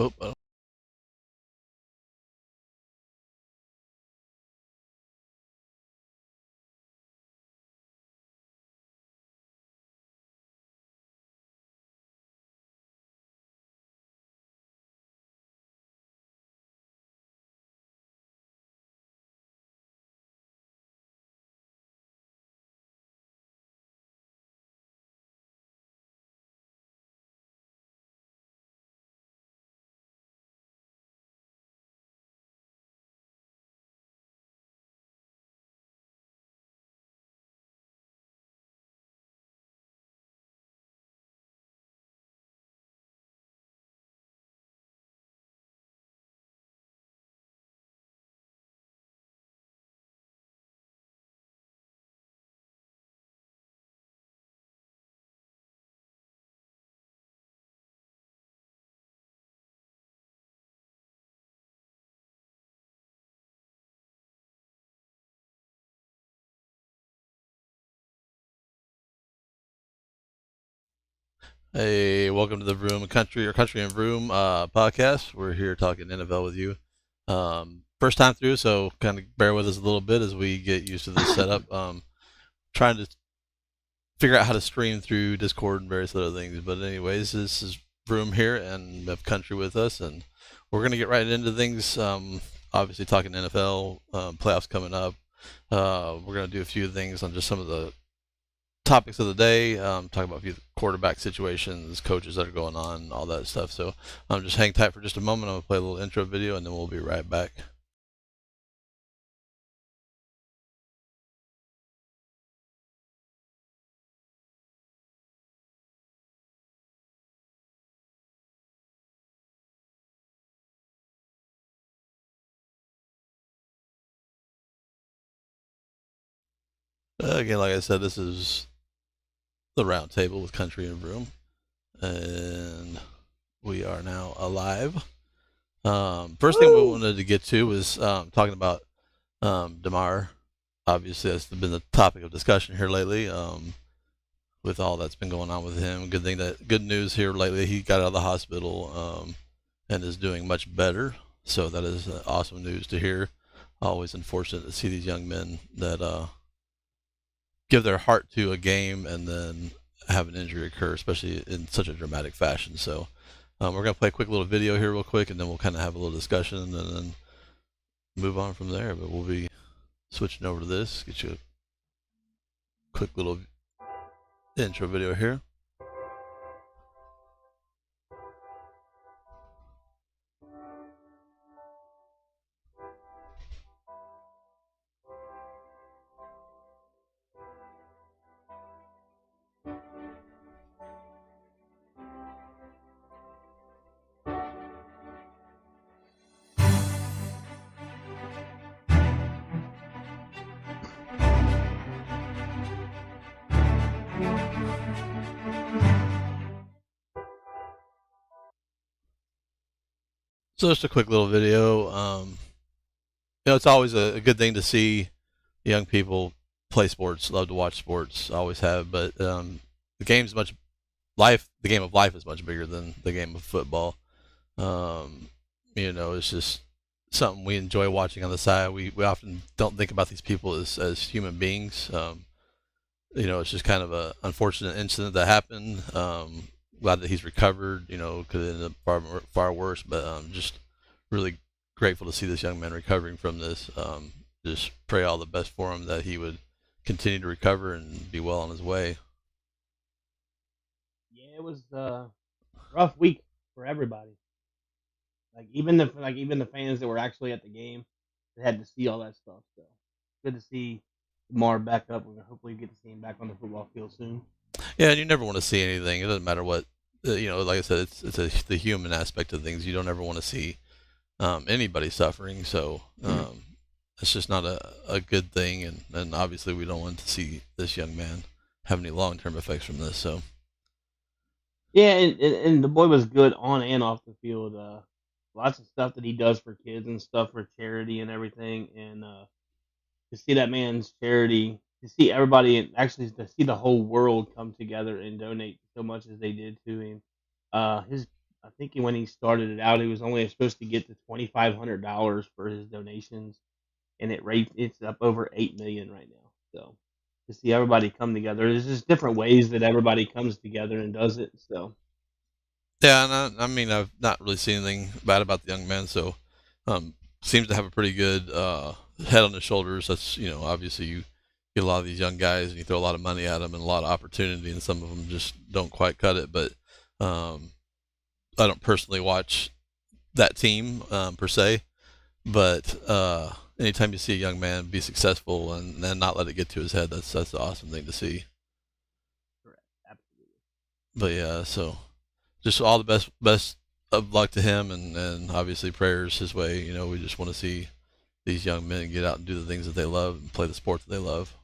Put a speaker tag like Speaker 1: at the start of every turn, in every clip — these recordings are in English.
Speaker 1: Oh, hey, welcome to the Room Country or Country and Room podcast. We're here talking NFL with you. First time through, so kind of bear with us a little bit as we get used to this setup. Trying to figure out how to stream through Discord and various other things. But anyways, this is Room here, and we have Country with us, and we're gonna get right into things. Obviously, talking NFL playoffs coming up. We're gonna do a few things on just some of the topics of the day, talk about a few quarterback situations, coaches that are going on, all that stuff. So just hang tight for just a moment. I'm going to play a little intro video and then we'll be right back. Again, like I said, this is the Roundtable with Country and Room, and we are now alive. First thing we wanted to get to was talking about Damar. Obviously, that's been the topic of discussion here lately. With all that's been going on with him, good news here lately. He got out of the hospital and is doing much better. So that is awesome news to hear. Always unfortunate to see these young men that give their heart to a game and then have an injury occur, especially in such a dramatic fashion. So we're going to play a quick little video here real quick, and then we'll kind of have a little discussion and then move on from there. But we'll be switching over to this. Get you a quick little intro video here. So just a quick little video. It's always a good thing to see young people play sports, love to watch sports, always have. But the game's much the game of life is much bigger than the game of football. It's just something we enjoy watching on the side. We often don't think about these people as human beings. It's just kind of a unfortunate incident that happened. Glad that he's recovered. Could have ended up far worse, but just really grateful to see this young man recovering from this. Just pray all the best for him, that he would continue to recover and be well on his way.
Speaker 2: Yeah, it was a rough week for everybody. Even the fans that were actually at the game, that had to see all that stuff. So good to see Lamar back up. We're gonna hopefully get to see him back on the football field soon.
Speaker 1: Yeah, and you never want to see anything. It doesn't matter what. Like I said, it's the human aspect of things. You don't ever want to see anybody suffering. So it's just not a good thing, and obviously we don't want to see this young man have any long term effects from this. So
Speaker 2: Yeah, and the boy was good on and off the field. Lots of stuff that he does for kids and stuff for charity and everything. And to see that man's charity, to see everybody, and actually to see the whole world come together and donate so much as they did to him. His I think when he started it out, he was only supposed to get to $2,500 for his donations, and it's up over 8 million right now. So to see everybody come together, there's just different ways that everybody comes together and does it. So
Speaker 1: Yeah, and I mean, I've not really seen anything bad about the young man, so seems to have a pretty good head on his shoulders. That's, obviously you get a lot of these young guys and you throw a lot of money at them and a lot of opportunity, and some of them just don't quite cut it. But um, I don't personally watch that team per se, but anytime you see a young man be successful and not let it get to his head, that's an awesome thing to see.
Speaker 2: correct, absolutely.
Speaker 1: But yeah, so just all the best of luck to him, and obviously prayers his way. We just want to see these young men get out and do the things that they love and play the sport that they love.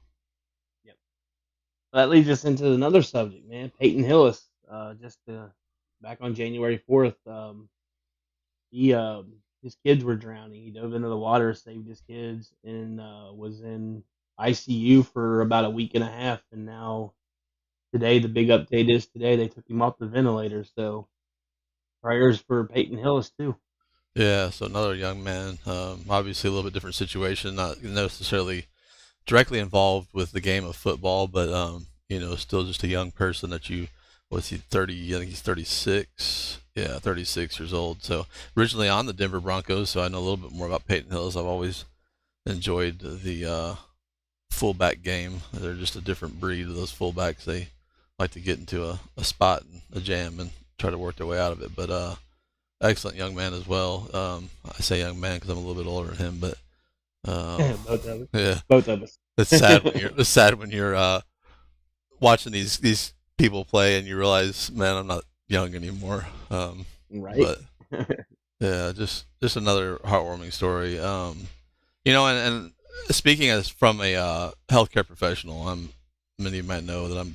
Speaker 2: Yep. That leads us into another subject, man. Peyton Hillis, back on January 4th, he his kids were drowning. He dove into the water, saved his kids, and was in ICU for about a week and a half. And now today, the big update is today they took him off the ventilator. So prayers for Peyton Hillis too.
Speaker 1: Yeah, so another young man, obviously a little bit different situation, not necessarily directly involved with the game of football, but still just a young person that what's he, 30? I think he's 36. Yeah, 36 years old. So originally on the Denver Broncos, so I know a little bit more about Peyton Hillis. I've always enjoyed the fullback game. They're just a different breed of those fullbacks. They like to get into a spot and a jam and try to work their way out of it. But excellent young man as well. I say young man because I'm a little bit older than him, but
Speaker 2: Both of us.
Speaker 1: yeah,
Speaker 2: Both of us.
Speaker 1: it's sad when you're watching these people play and you realize, man, I'm not young anymore.
Speaker 2: Right.
Speaker 1: But yeah, just another heartwarming story. And speaking as from a healthcare professional, many of you might know that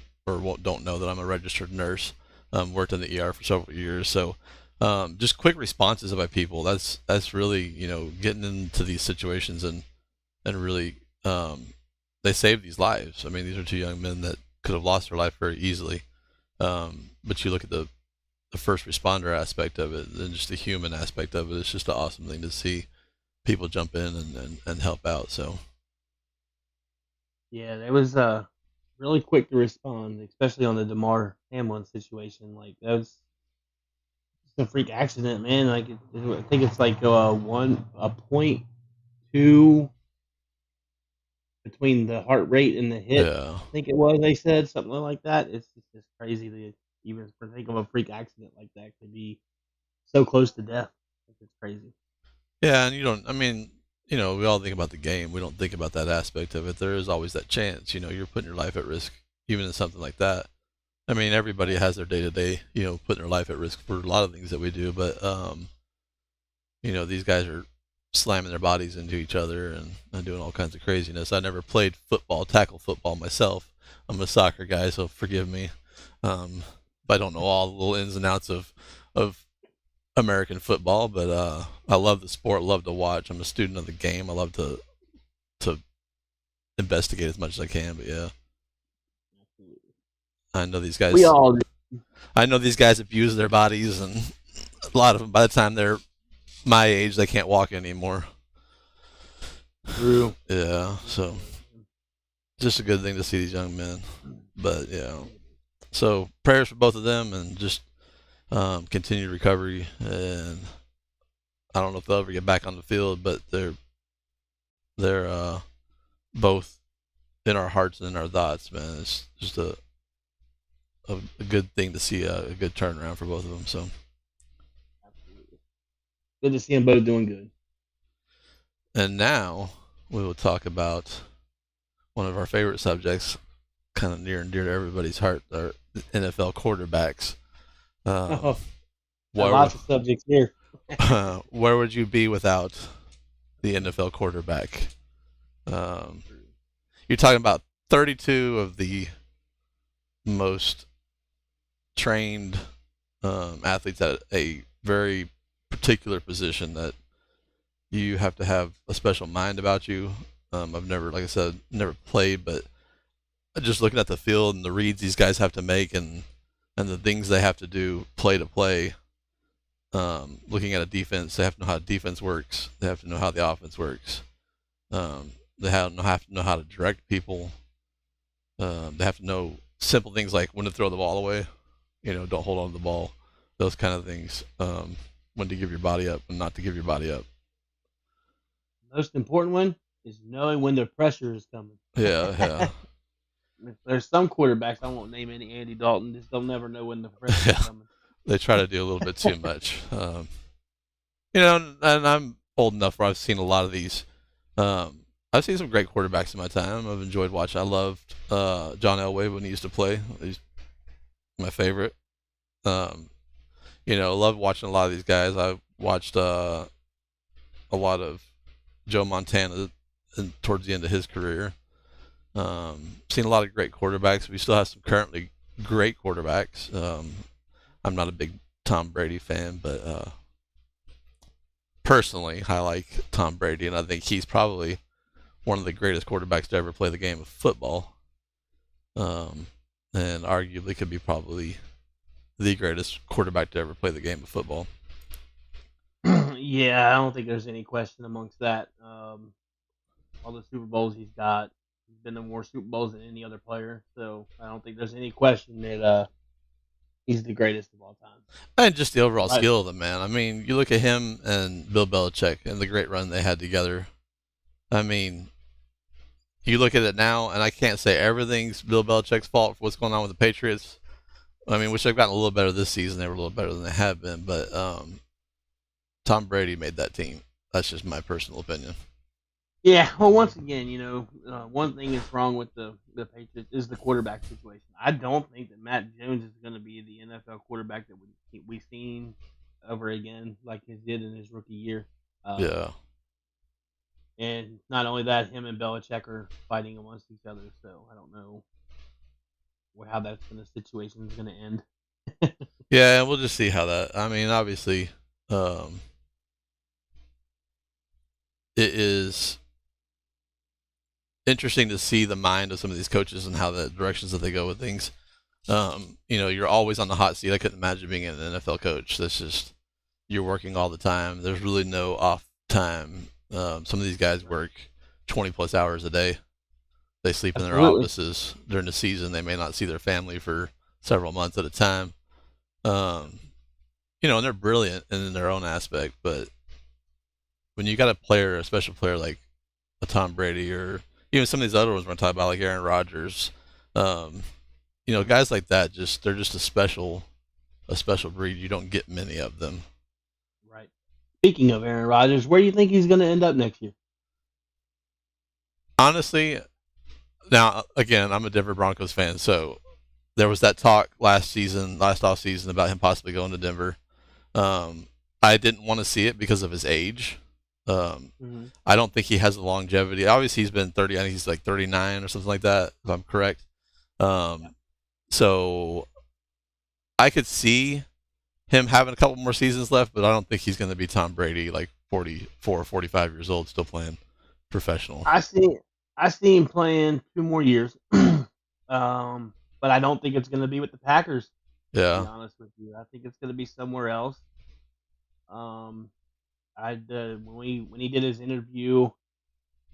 Speaker 1: don't know that I'm a registered nurse. Worked in the ER for several years, so just quick responses by people. That's really getting into these situations and really they save these lives. I mean, these are two young men that could have lost their life very easily. But you look at the first responder aspect of it and just the human aspect of it. It's just an awesome thing to see people jump in and help out. So
Speaker 2: Yeah, they was really quick to respond, especially on the Damar Hamlin situation. Like that was just a freak accident, man. I think it's like a 0.2 between the heart rate and the hit.
Speaker 1: yeah,
Speaker 2: I think it was. They said something like that. It's just crazy to even think of a freak accident like that could be so close to death. It's crazy.
Speaker 1: yeah, and you don't. I mean, we all think about the game. We don't think about that aspect of it. There is always that chance. You're putting your life at risk, even in something like that. I mean, everybody has their day to day, putting their life at risk for a lot of things that we do. But these guys are slamming their bodies into each other and doing all kinds of craziness. I never played tackle football myself. I'm a soccer guy, so forgive me. But I don't know all the little ins and outs of American football, but I love the sport, love to watch. I'm a student of the game. I love to investigate as much as I can. But yeah, I know these guys.
Speaker 2: We all do.
Speaker 1: I know these guys abuse their bodies, and a lot of them, by the time they're my age, they can't walk anymore.
Speaker 2: True.
Speaker 1: Yeah, so just a good thing to see these young men. But yeah, so prayers for both of them, and just continued recovery. And I don't know if they'll ever get back on the field, but they're both in our hearts and in our thoughts, man. It's just a good thing to see a good turnaround for both of them. So
Speaker 2: Absolutely. Good to see them both doing good.
Speaker 1: and now we will talk about one of our favorite subjects, kind of near and dear to everybody's heart, our NFL quarterbacks.
Speaker 2: Oh,
Speaker 1: Where,
Speaker 2: lots of subjects here.
Speaker 1: where would you be without the NFL quarterback? You're talking about 32 of the most trained athletes at a very particular position that you have to have a special mind about you. I've never, like I said, never played, but just looking at the field and the reads these guys have to make and the things they have to do play to play, looking at a defense, they have to know how defense works. They have to know how the offense works. They have to know how to direct people. They have to know simple things like when to throw the ball away. Don't hold on to the ball. Those kind of things. When to give your body up, when not to give your body up.
Speaker 2: Most important one is knowing when the pressure is coming.
Speaker 1: Yeah.
Speaker 2: There's some quarterbacks, I won't name any, Andy Dalton, just they'll never know when the pressure is coming.
Speaker 1: They try to do a little bit too much. And I'm old enough where I've seen a lot of these. I've seen some great quarterbacks in my time. I've enjoyed watching. I loved John Elway when he used to play. He's my favorite. Loved watching a lot of these guys. I watched a lot of Joe Montana towards the end of his career. Seen a lot of great quarterbacks. We still have some currently great quarterbacks. I'm not a big Tom Brady fan, but personally, I like Tom Brady, and I think he's probably one of the greatest quarterbacks to ever play the game of football. And arguably could be probably the greatest quarterback to ever play the game of football.
Speaker 2: Yeah, I don't think there's any question amongst that. All the Super Bowls he's got, he's been to more Super Bowls than any other player, so I don't think there's any question that he's the greatest of all time.
Speaker 1: And just the overall skill of the man. I mean, you look at him and Bill Belichick and the great run they had together. I mean, you look at it now, and I can't say everything's Bill Belichick's fault for what's going on with the Patriots. I mean, which they've gotten a little better this season. They were a little better than they have been, but Tom Brady made that team. That's just my personal opinion.
Speaker 2: Yeah, well, once again, one thing that's wrong with the Patriots is the quarterback situation. I don't think that Matt Jones is going to be the NFL quarterback that we've seen over again like he did in his rookie year.
Speaker 1: Yeah.
Speaker 2: And not only that, him and Belichick are fighting amongst each other, so I don't know how the situation is going to end.
Speaker 1: Yeah, we'll just see how that. I mean, obviously, it is interesting to see the mind of some of these coaches and how the directions that they go with things. You're always on the hot seat. I couldn't imagine being an NFL coach. That's just, you're working all the time. There's really no off time. Some of these guys work 20 plus hours a day. They sleep in their offices during the season. They may not see their family for several months at a time. And they're brilliant in their own aspect, but when you got a special player like a Tom Brady, or even some of these other ones we're talking about, like Aaron Rodgers, guys like that, they're just a special breed. You don't get many of them.
Speaker 2: Right. Speaking of Aaron Rodgers, where do you think he's going to end up next year?
Speaker 1: Honestly, now again, I'm a Denver Broncos fan, so there was that talk last off season about him possibly going to Denver. I didn't want to see it because of his age. I don't think he has the longevity. Obviously, he's been 30. I think he's like 39 or something like that, if I'm correct. So I could see him having a couple more seasons left, but I don't think he's going to be Tom Brady, like 44, 45 years old, still playing professional.
Speaker 2: I see him playing 2 more years. But I don't think it's going to be with the Packers.
Speaker 1: Yeah.
Speaker 2: To be honest with you, I think it's going to be somewhere else. When he did his interview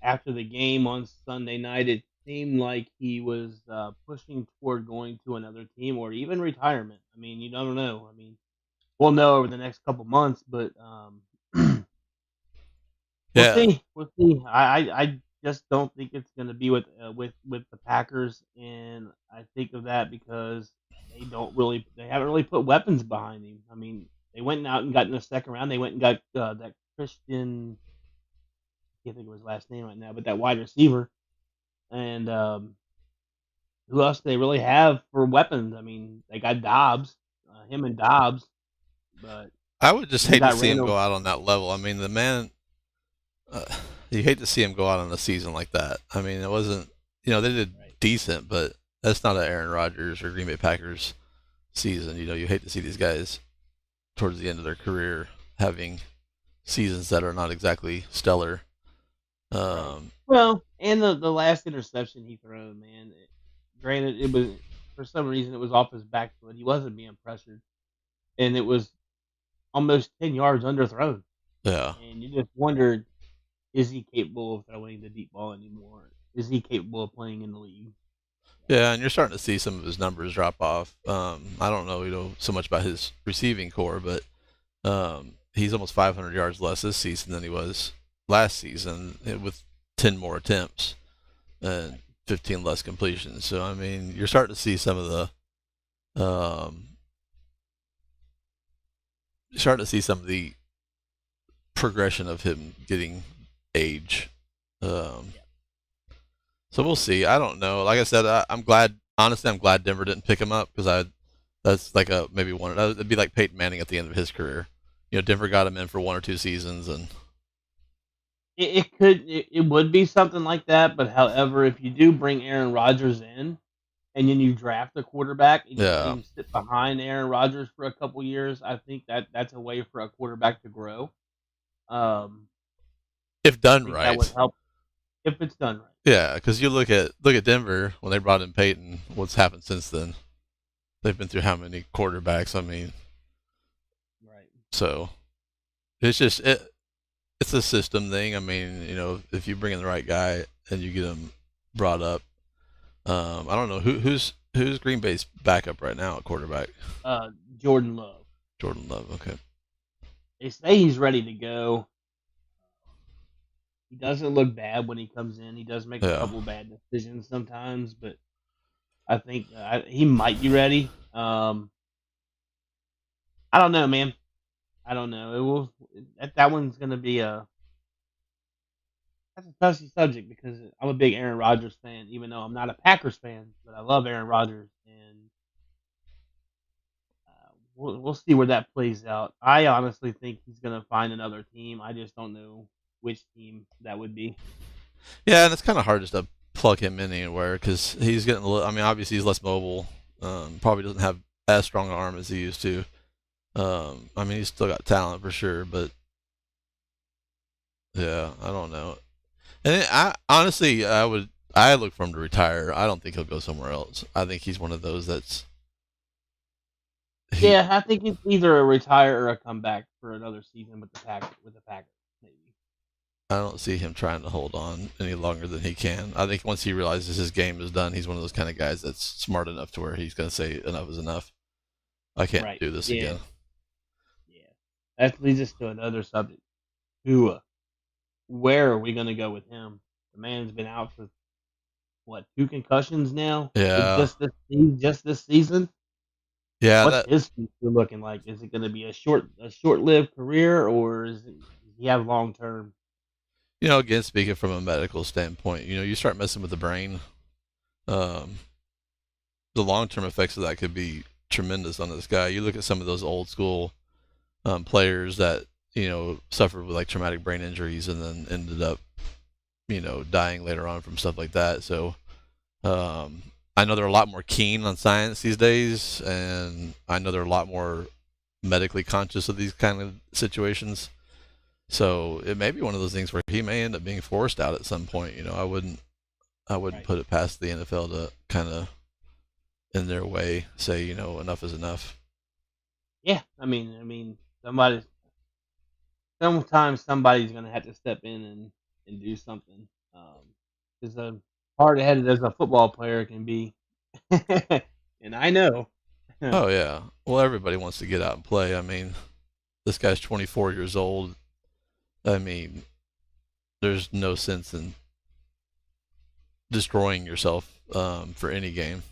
Speaker 2: after the game on Sunday night, it seemed like he was pushing toward going to another team or even retirement. I mean, you don't know. I mean, we'll know over the next couple months, but we'll see. We'll see. I just don't think it's going to be with the Packers, and I think of that because they haven't really put weapons behind him. I mean, they went out and got in the second round. They went and got that Christian, I can't think of his last name right now, but that wide receiver. And who else do they really have for weapons? I mean, they got Dobbs, him and Dobbs. But
Speaker 1: I would just hate to see him go out on that level. I mean, the man, you hate to see him go out on a season like that. I mean, it wasn't, they did decent, but that's not an Aaron Rodgers or Green Bay Packers season. You hate to see these guys towards the end of their career having seasons that are not exactly stellar.
Speaker 2: Well, and the last interception he threw, man, granted, it was, for some reason, it was off his back foot. He wasn't being pressured. And it was almost 10 yards underthrown.
Speaker 1: Yeah.
Speaker 2: And you just wondered, is he capable of throwing the deep ball anymore? Is he capable of playing in the league?
Speaker 1: Yeah, and you're starting to see some of his numbers drop off. I don't know, so much about his receiving core, but he's almost 500 yards less this season than he was last season with 10 more attempts and 15 less completions. So I mean, you're starting to see some of the progression of him getting age. So we'll see. I don't know. Like I said, I'm glad. Honestly, I'm glad Denver didn't pick him up because that's like a maybe one. It'd be like Peyton Manning at the end of his career. Denver got him in for 1 or 2 seasons, and
Speaker 2: It would be something like that. But however, if you do bring Aaron Rodgers in, and then you draft a quarterback and you let
Speaker 1: yeah,
Speaker 2: him sit behind Aaron Rodgers for a couple years, I think that's a way for a quarterback to grow. Um,
Speaker 1: if
Speaker 2: I
Speaker 1: done
Speaker 2: think that would
Speaker 1: right.
Speaker 2: help if it's done right.
Speaker 1: Yeah, because you look at Denver when they brought in Peyton. What's happened since then? They've been through how many quarterbacks? I mean,
Speaker 2: Right.
Speaker 1: so it's just it's a system thing. I mean, if you bring in the right guy and you get him brought up, I don't know who's Green Bay's backup right now at quarterback.
Speaker 2: Jordan Love.
Speaker 1: Jordan Love. Okay.
Speaker 2: They say he's ready to go. He doesn't look bad when he comes in. He does make a
Speaker 1: Yeah.
Speaker 2: couple bad decisions sometimes, but I think he might be ready. I don't know, man. I don't know. It will. That one's gonna be that's a touchy subject because I'm a big Aaron Rodgers fan, even though I'm not a Packers fan, but I love Aaron Rodgers, and we'll see where that plays out. I honestly think he's gonna find another team. I just don't know which team that would be.
Speaker 1: Yeah, and it's kind of hard just to plug him in anywhere because he's getting. I mean, obviously he's less mobile. Probably doesn't have as strong an arm as he used to. I mean, he's still got talent for sure, but yeah, I don't know. And I honestly, I look for him to retire. I don't think he'll go somewhere else. I think he's one of those that's he.
Speaker 2: Yeah, I think it's either a retire or a comeback for another season with the Packers, maybe.
Speaker 1: I don't see him trying to hold on any longer than he can. I think once he realizes his game is done, he's one of those kind of guys that's smart enough to where he's going to say enough is enough. I can't
Speaker 2: Right.
Speaker 1: do this
Speaker 2: Yeah.
Speaker 1: again.
Speaker 2: Yeah. That leads us to another subject. Tua. Where are we going to go with him? The man's been out for what, 2 concussions now?
Speaker 1: Yeah,
Speaker 2: Just this season.
Speaker 1: yeah.
Speaker 2: What's
Speaker 1: That
Speaker 2: his future looking like? Is it going to be a short-lived career, or does he have long term?
Speaker 1: again, speaking from a medical standpoint, you start messing with the brain. Um, the long term effects of that could be tremendous on this guy. You look at some of those old school players that suffered with like traumatic brain injuries and then ended up dying later on from stuff like that. So I know they're a lot more keen on science these days, and I know they're a lot more medically conscious of these kind of situations. So it may be one of those things where he may end up being forced out at some point. I wouldn't
Speaker 2: Right.
Speaker 1: put it past the NFL to kind of in their way say enough is enough.
Speaker 2: Yeah. Somebody. Sometimes somebody's going to have to step in and do something. Because hard headed as a football player can be, and I know.
Speaker 1: Oh yeah. Well, everybody wants to get out and play. I mean, this guy's 24 years old. I mean, there's no sense in destroying yourself for any game.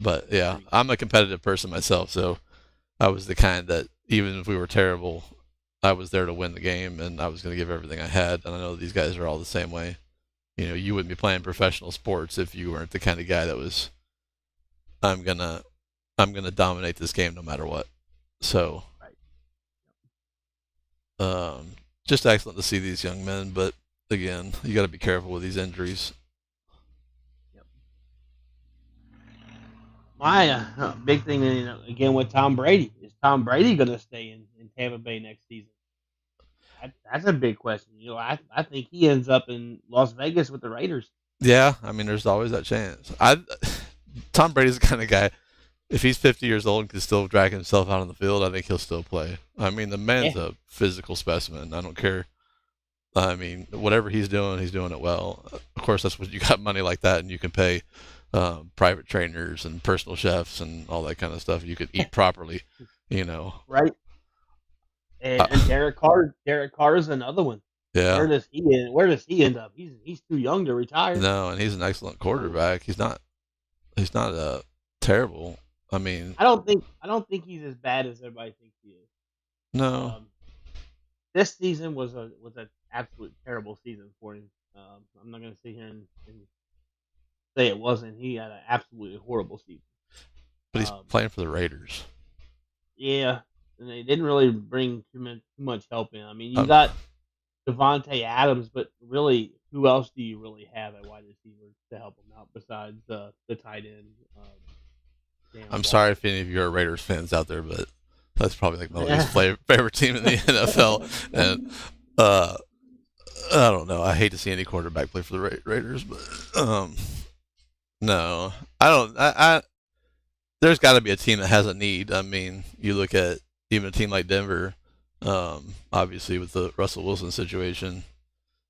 Speaker 1: But yeah,
Speaker 2: Agreed.
Speaker 1: I'm a competitive person myself, so I was the kind that even if we were terrible, I was there to win the game, and I was going to give everything I had. And I know these guys are all the same way. You wouldn't be playing professional sports if you weren't the kind of guy that was I'm gonna I'm gonna dominate this game no matter what. So
Speaker 2: Right.
Speaker 1: um, just excellent to see these young men, but again, you got to be careful with these injuries.
Speaker 2: Yep. My big thing, again with Tom Brady, is Tom Brady going to stay in Tampa Bay next season? That's a big question. I think he ends up in Las Vegas with the Raiders.
Speaker 1: Yeah, I mean, there's always that chance. Tom Brady's the kind of guy. if he's 50 years old and can still drag himself out on the field, I think he'll still play. I mean, the man's
Speaker 2: Yeah.
Speaker 1: a physical specimen. I don't care. I mean, whatever he's doing it well. Of course, that's what you got money like that, and you can pay private trainers and personal chefs and all that kind of stuff. You could eat properly, you know.
Speaker 2: Right. And Derek Carr is another one.
Speaker 1: Yeah.
Speaker 2: Where does he end up? He's too young to retire.
Speaker 1: No, and he's an excellent quarterback. He's not. He's not terrible. I mean,
Speaker 2: I don't think he's as bad as everybody thinks he is.
Speaker 1: no.
Speaker 2: This season was an absolute terrible season for him. I'm not gonna sit here and say it wasn't. He had an absolutely horrible season.
Speaker 1: But he's playing for the Raiders.
Speaker 2: Yeah, and they didn't really bring too much help in. I mean, you got Devontae Adams, but really, who else do you really have at wide receiver to help him out besides the tight end?
Speaker 1: I'm sorry if any of you are Raiders fans out there, but that's probably like my least favorite team in the NFL. And I don't know. I hate to see any quarterback play for the Raiders, but no, I don't. There's got to be a team that has a need. I mean, you look at even a team like Denver, obviously with the Russell Wilson situation.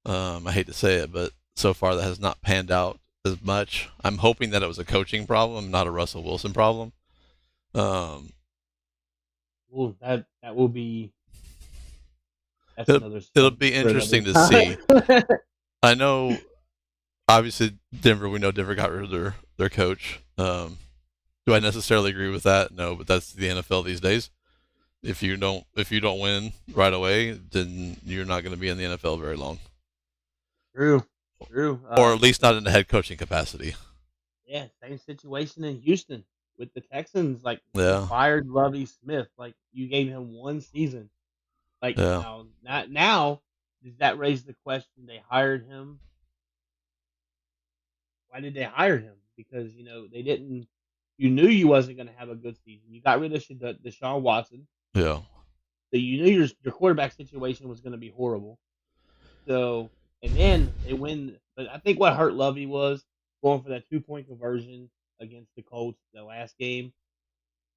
Speaker 1: I hate to say it, but so far that has not panned out as much. I'm hoping that it was a coaching problem, not a Russell Wilson problem.
Speaker 2: Well, that will be.
Speaker 1: It'll be interesting to see. I know, obviously, we know Denver got rid of their coach. Do I necessarily agree with that? No, but that's the NFL these days. If you don't win right away, then you're not going to be in the NFL very long.
Speaker 2: True.
Speaker 1: Or at least not in the head coaching capacity.
Speaker 2: Yeah, same situation in Houston with the Texans. Like,
Speaker 1: yeah,
Speaker 2: you fired Lovie Smith. Like, you gave him one season. Like, now, does that raise the question? They hired him. Why did they hire him? Because they didn't. You knew you wasn't going to have a good season. You got rid of Deshaun Watson.
Speaker 1: Yeah.
Speaker 2: So you knew your quarterback situation was going to be horrible. So, and then they win. But I think what hurt Lovey was going for that 2-point conversion against the Colts the last game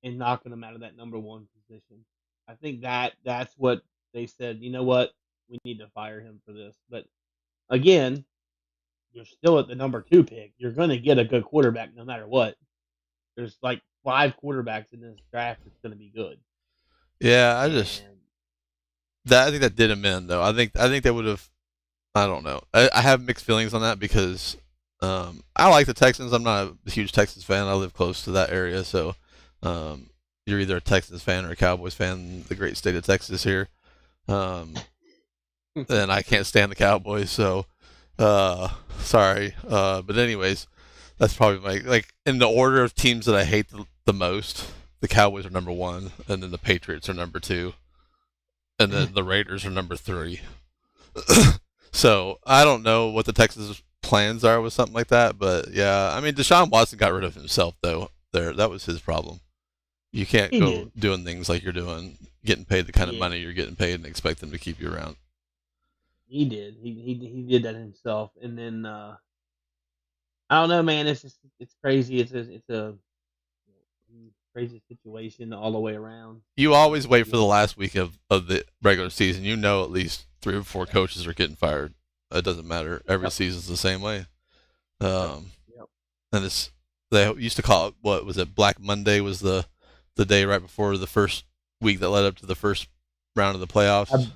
Speaker 2: and knocking them out of that number one position. I think that's what they said. You know what? We need to fire him for this. But again, you're still at the number 2 pick. You're going to get a good quarterback no matter what. There's like 5 quarterbacks in this draft that's going to be good.
Speaker 1: Yeah, I think that did him in though. I think they would have. I don't know. I have mixed feelings on that because I like the Texans. I'm not a huge Texans fan. I live close to that area, so you're either a Texans fan or a Cowboys fan in the great state of Texas here. And I can't stand the Cowboys, so sorry. But anyways, that's probably in the order of teams that I hate the most. The Cowboys are number 1, and then the Patriots are number 2, and then the Raiders are number 3. So I don't know what the Texans' plans are with something like that, but yeah, I mean Deshaun Watson got rid of himself though. That was his problem. You can't go doing things like you're doing, getting paid the kind of money you're getting paid, and expect them to keep you around.
Speaker 2: He did. He did that himself, and then I don't know, man. It's crazy. It's a crazy situation all the way around.
Speaker 1: You always wait for the last week of the regular season. You know at least 3 or 4 coaches are getting fired. It doesn't matter. Every season's the same way. And they used to call it, what was it? Black Monday was the day right before the first week that led up to the first round of the playoffs.
Speaker 2: I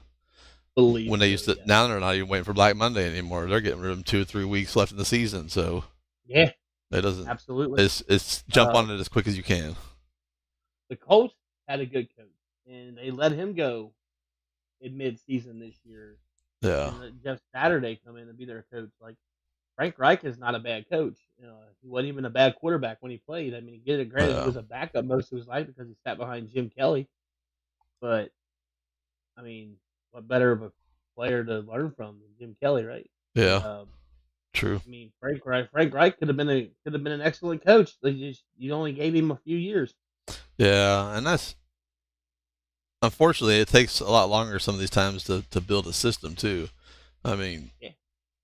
Speaker 2: believe
Speaker 1: when they used to. Now they're not even waiting for Black Monday anymore. They're getting rid of them 2 or 3 weeks left in the season. So
Speaker 2: yeah,
Speaker 1: it doesn't.
Speaker 2: Absolutely.
Speaker 1: It's jump on it as quick as you can.
Speaker 2: The Colts had a good coach, and they let him go in mid-season this year.
Speaker 1: Yeah.
Speaker 2: And let Jeff Saturday come in and be their coach. Like, Frank Reich is not a bad coach. He wasn't even a bad quarterback when he played. I mean, granted, he was a backup most of his life because he sat behind Jim Kelly. But, I mean, what better of a player to learn from than Jim Kelly, right?
Speaker 1: Yeah. True.
Speaker 2: I mean, Frank Reich could have been an excellent coach. You only gave him a few years.
Speaker 1: Yeah, and that's unfortunately it takes a lot longer some of these times to build a system too. I mean,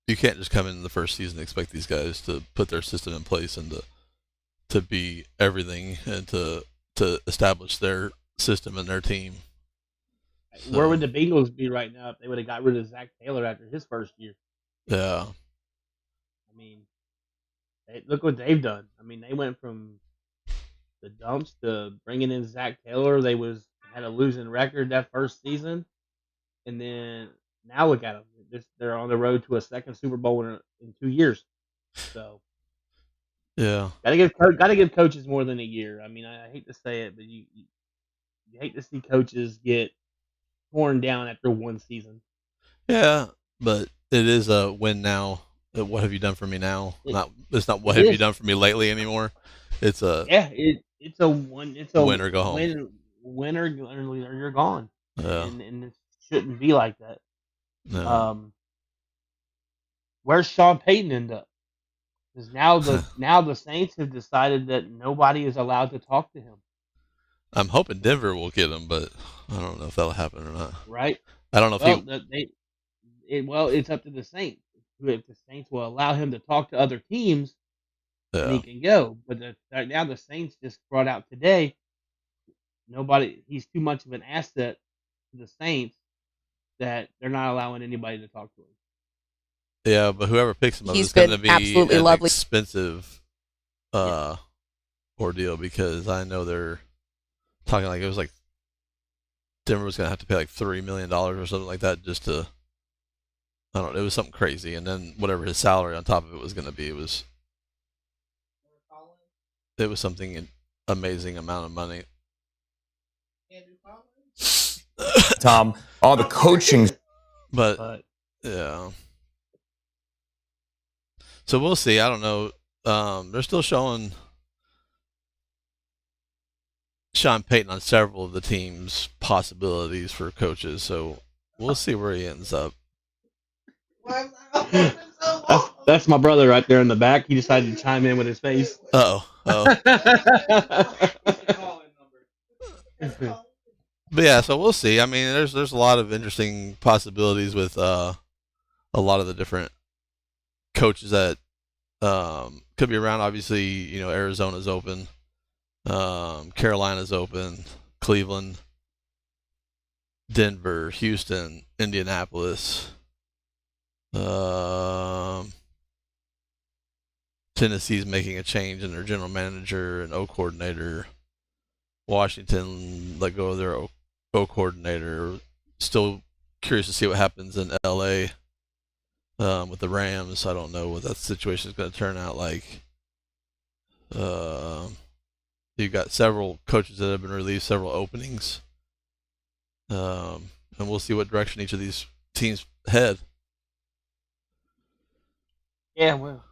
Speaker 1: you can't just come in the first season and expect these guys to put their system in place and to be everything and to establish their system and their team.
Speaker 2: Where would
Speaker 1: So,
Speaker 2: the Bengals be right now if they would have got rid of Zach Taylor after his first year?
Speaker 1: yeah.
Speaker 2: I mean, look what they've done. I mean, they went from the dumps to bringing in Zach Taylor. They had a losing record that first season, and then now look at them. They're on the road to a second Super Bowl in 2 years. So
Speaker 1: Yeah.
Speaker 2: gotta give coaches more than a year. I mean, I hate to say it, but you hate to see coaches get torn down after one season.
Speaker 1: Yeah, but it is a win now. What have you done for me now? It's not what
Speaker 2: It
Speaker 1: have you
Speaker 2: is.
Speaker 1: done for me lately anymore. It's a
Speaker 2: Yeah, it's a
Speaker 1: win or go home.
Speaker 2: win or you're gone,
Speaker 1: Yeah.
Speaker 2: and it shouldn't be like that.
Speaker 1: No.
Speaker 2: Where's Sean Payton end up? Because now the Saints have decided that nobody is allowed to talk to him.
Speaker 1: I'm hoping Denver will get him, but I don't know if that'll happen or not.
Speaker 2: Right?
Speaker 1: I don't know if
Speaker 2: It's up to the Saints. If the Saints will allow him to talk to other teams, then he can go. But now the Saints just brought out today. He's too much of an asset to the Saints that they're not allowing anybody to talk to him.
Speaker 1: Yeah, but whoever picks him up
Speaker 3: He's
Speaker 1: is going to
Speaker 3: been
Speaker 1: be
Speaker 3: absolutely
Speaker 1: an
Speaker 3: lovely.
Speaker 1: expensive ordeal, because I know they're talking like it was like Denver was going to have to pay like $3 million or something like that just to, I don't know, it was something crazy. And then whatever his salary on top of it was going to be, it was something amazing amount of money.
Speaker 4: Tom, all the coaching.
Speaker 1: But yeah. So we'll see. I don't know. They're still showing Sean Payton on several of the team's possibilities for coaches. So we'll see where he ends up.
Speaker 2: That's my brother right there in the back. He decided to chime in with his face.
Speaker 1: Oh. But yeah, so we'll see. I mean, there's a lot of interesting possibilities with a lot of the different coaches that could be around. Obviously, you know, Arizona's open, Carolina's open, Cleveland, Denver, Houston, Indianapolis, Tennessee's making a change in their general manager and O coordinator. Washington let go of their O coordinator. Still curious to see what happens in LA with the Rams. I don't know what that situation is going to turn out like. You've got several coaches that have been released, several openings, and we'll see what direction each of these teams head.
Speaker 2: Yeah, we'll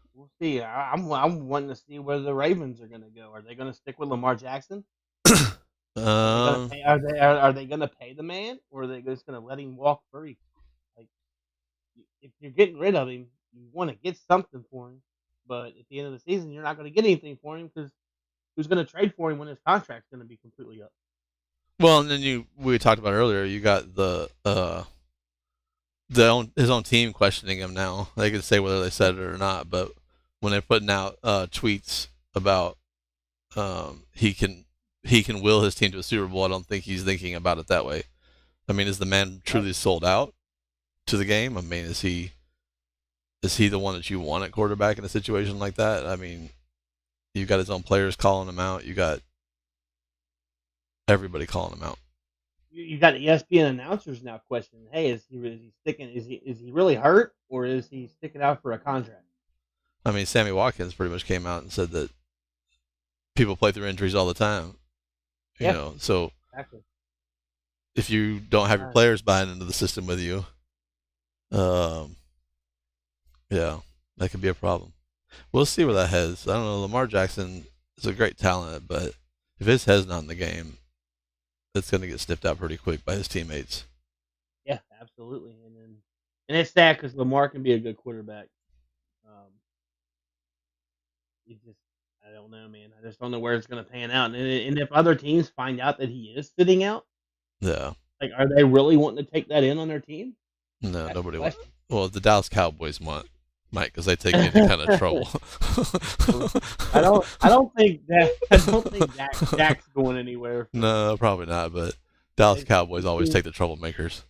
Speaker 2: see. I'm wanting to see where the Ravens are going to go. Are they going to stick with Lamar Jackson? Are they going to pay the man, or are they just going to let him walk free? Like, if you're getting rid of him, you want to get something for him. But at the end of the season, you're not going to get anything for him because who's going to trade for him when his contract's going to be completely up?
Speaker 1: Well, and then we talked about earlier. You got his own team questioning him now. They can say whether they said it or not, but when they're putting out tweets about he can will his team to a Super Bowl, I don't think he's thinking about it that way. I mean, is the man truly sold out to the game? I mean, is he the one that you want at quarterback in a situation like that? I mean, you got his own players calling him out. You got everybody calling him out.
Speaker 2: You got ESPN announcers now questioning, hey, is he sticking? Is he really hurt, or is he sticking out for a contract?
Speaker 1: I mean, Sammy Watkins pretty much came out and said that people play through injuries all the time. You know, so
Speaker 2: exactly.
Speaker 1: If you don't have your players buying into the system with you, yeah, that could be a problem. We'll see where that heads. I don't know. Lamar Jackson is a great talent, but if his head's not in the game, it's going to get sniffed out pretty quick by his teammates.
Speaker 2: Yeah, absolutely. And it's sad because Lamar can be a good quarterback. I don't know, man. I just don't know where it's going to pan out. And if other teams find out that he is sitting out,
Speaker 1: yeah,
Speaker 2: like, are they really wanting to take that in on their team?
Speaker 1: No,
Speaker 2: That's
Speaker 1: nobody
Speaker 2: the
Speaker 1: wants.
Speaker 2: question.
Speaker 1: Well, the Dallas Cowboys want Mike, because they take any kind of trouble.
Speaker 2: I don't think Dak's going anywhere.
Speaker 1: No, probably not. But Dallas Cowboys always take the troublemakers.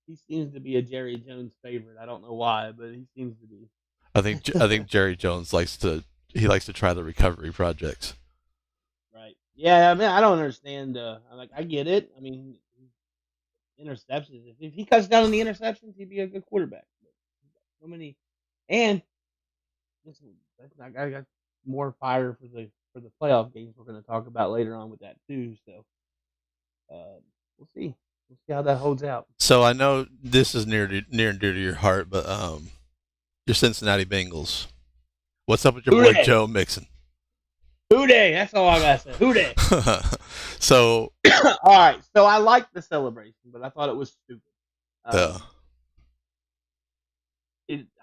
Speaker 2: He seems to be a Jerry Jones favorite. I don't know why, but he seems to be.
Speaker 1: I think Jerry Jones likes to try the recovery projects.
Speaker 2: Right. Yeah. I mean, I don't understand. I get it. I mean, interceptions. If he cuts down on the interceptions, he'd be a good quarterback. So many, and I got more fire for the playoff games we're going to talk about later on with that too. So we'll see. We'll see how that holds out.
Speaker 1: So I know this is near and dear to your heart, but your Cincinnati Bengals. What's up with your boy Joe Mixon?
Speaker 2: Who dey? That's all I gotta say. Who dey?
Speaker 1: So
Speaker 2: all right. So I liked the celebration, but I thought it was stupid.
Speaker 1: Yeah.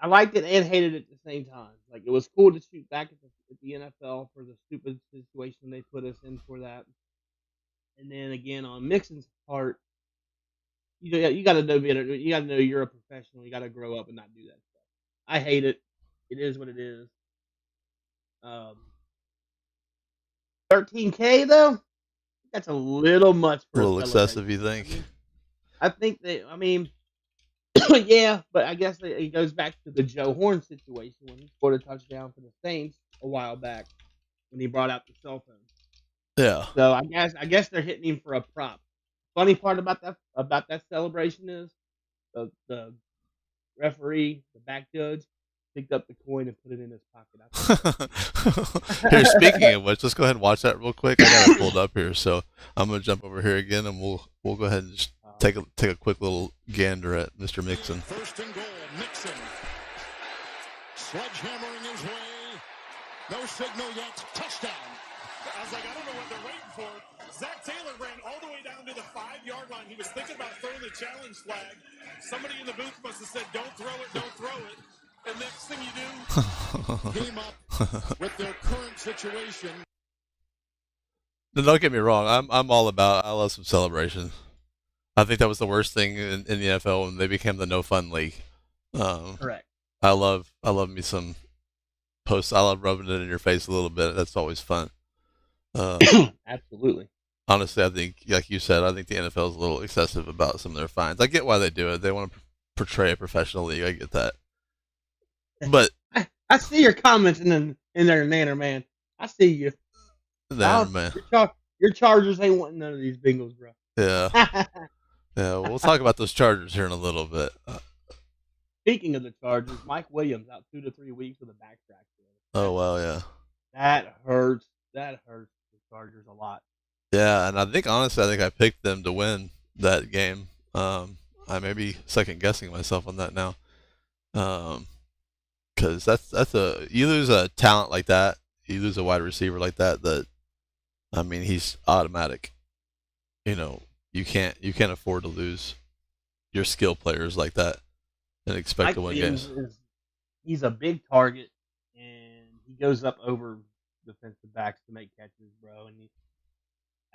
Speaker 2: I liked it and hated it at the same time. Like, it was cool to shoot back at the NFL for the stupid situation they put us in for that. And then again, on Mixon's part, you got to know better. You got to know you're a professional. You got to grow up and not do that stuff. I hate it. It is what it is. 13K though, that's a little much.
Speaker 1: A little excessive, you think?
Speaker 2: I think they. I mean. Yeah, but I guess it goes back to the Joe Horn situation when he scored a touchdown for the Saints a while back when he brought out the cell phone.
Speaker 1: Yeah.
Speaker 2: So I guess they're hitting him for a prop. Funny part about that celebration is the referee, the back judge, picked up the coin and put it in his
Speaker 1: pocket. Here, speaking of which, let's go ahead and watch that real quick. I got it pulled up here, so I'm gonna jump over here again, and we'll go ahead and just take a quick little gander at Mr. Mixon.
Speaker 3: First and goal, Mixon. Sledgehammering his way. No signal yet. Touchdown.
Speaker 5: I was like, I don't know what they're waiting for. Zach Taylor ran all the way down to the 5-yard line. He was thinking about throwing the challenge flag. Somebody in the booth must have said, don't throw it, don't throw it. And next thing you do,
Speaker 3: came up with their current situation.
Speaker 1: Don't get me wrong. I love some celebration. I think that was the worst thing in the NFL when they became the no fun league.
Speaker 2: Correct.
Speaker 1: I love me some posts. I love rubbing it in your face a little bit. That's always fun.
Speaker 2: Absolutely.
Speaker 1: Honestly, I think, like you said, I think the NFL is a little excessive about some of their fines. I get why they do it. They want to portray a professional league. I get that. But
Speaker 2: I see your comments in there, Nanner man. I see you.
Speaker 1: Nanner man.
Speaker 2: Your Chargers ain't wanting none of these Bengals, bro.
Speaker 1: Yeah. Yeah, we'll talk about those Chargers here in a little bit.
Speaker 2: Speaking of the Chargers, Mike Williams out 2 to 3 weeks with a back fracture.
Speaker 1: Oh, well, yeah.
Speaker 2: That hurts. That hurts the Chargers a lot.
Speaker 1: Yeah, and I think, honestly, I picked them to win that game. I may be second-guessing myself on that now. Because you lose a talent like that, you lose a wide receiver like that, I mean, he's automatic. You know, you can't afford to lose your skill players like that and expect to win games.
Speaker 2: He's a big target, and he goes up over defensive backs to make catches, bro. And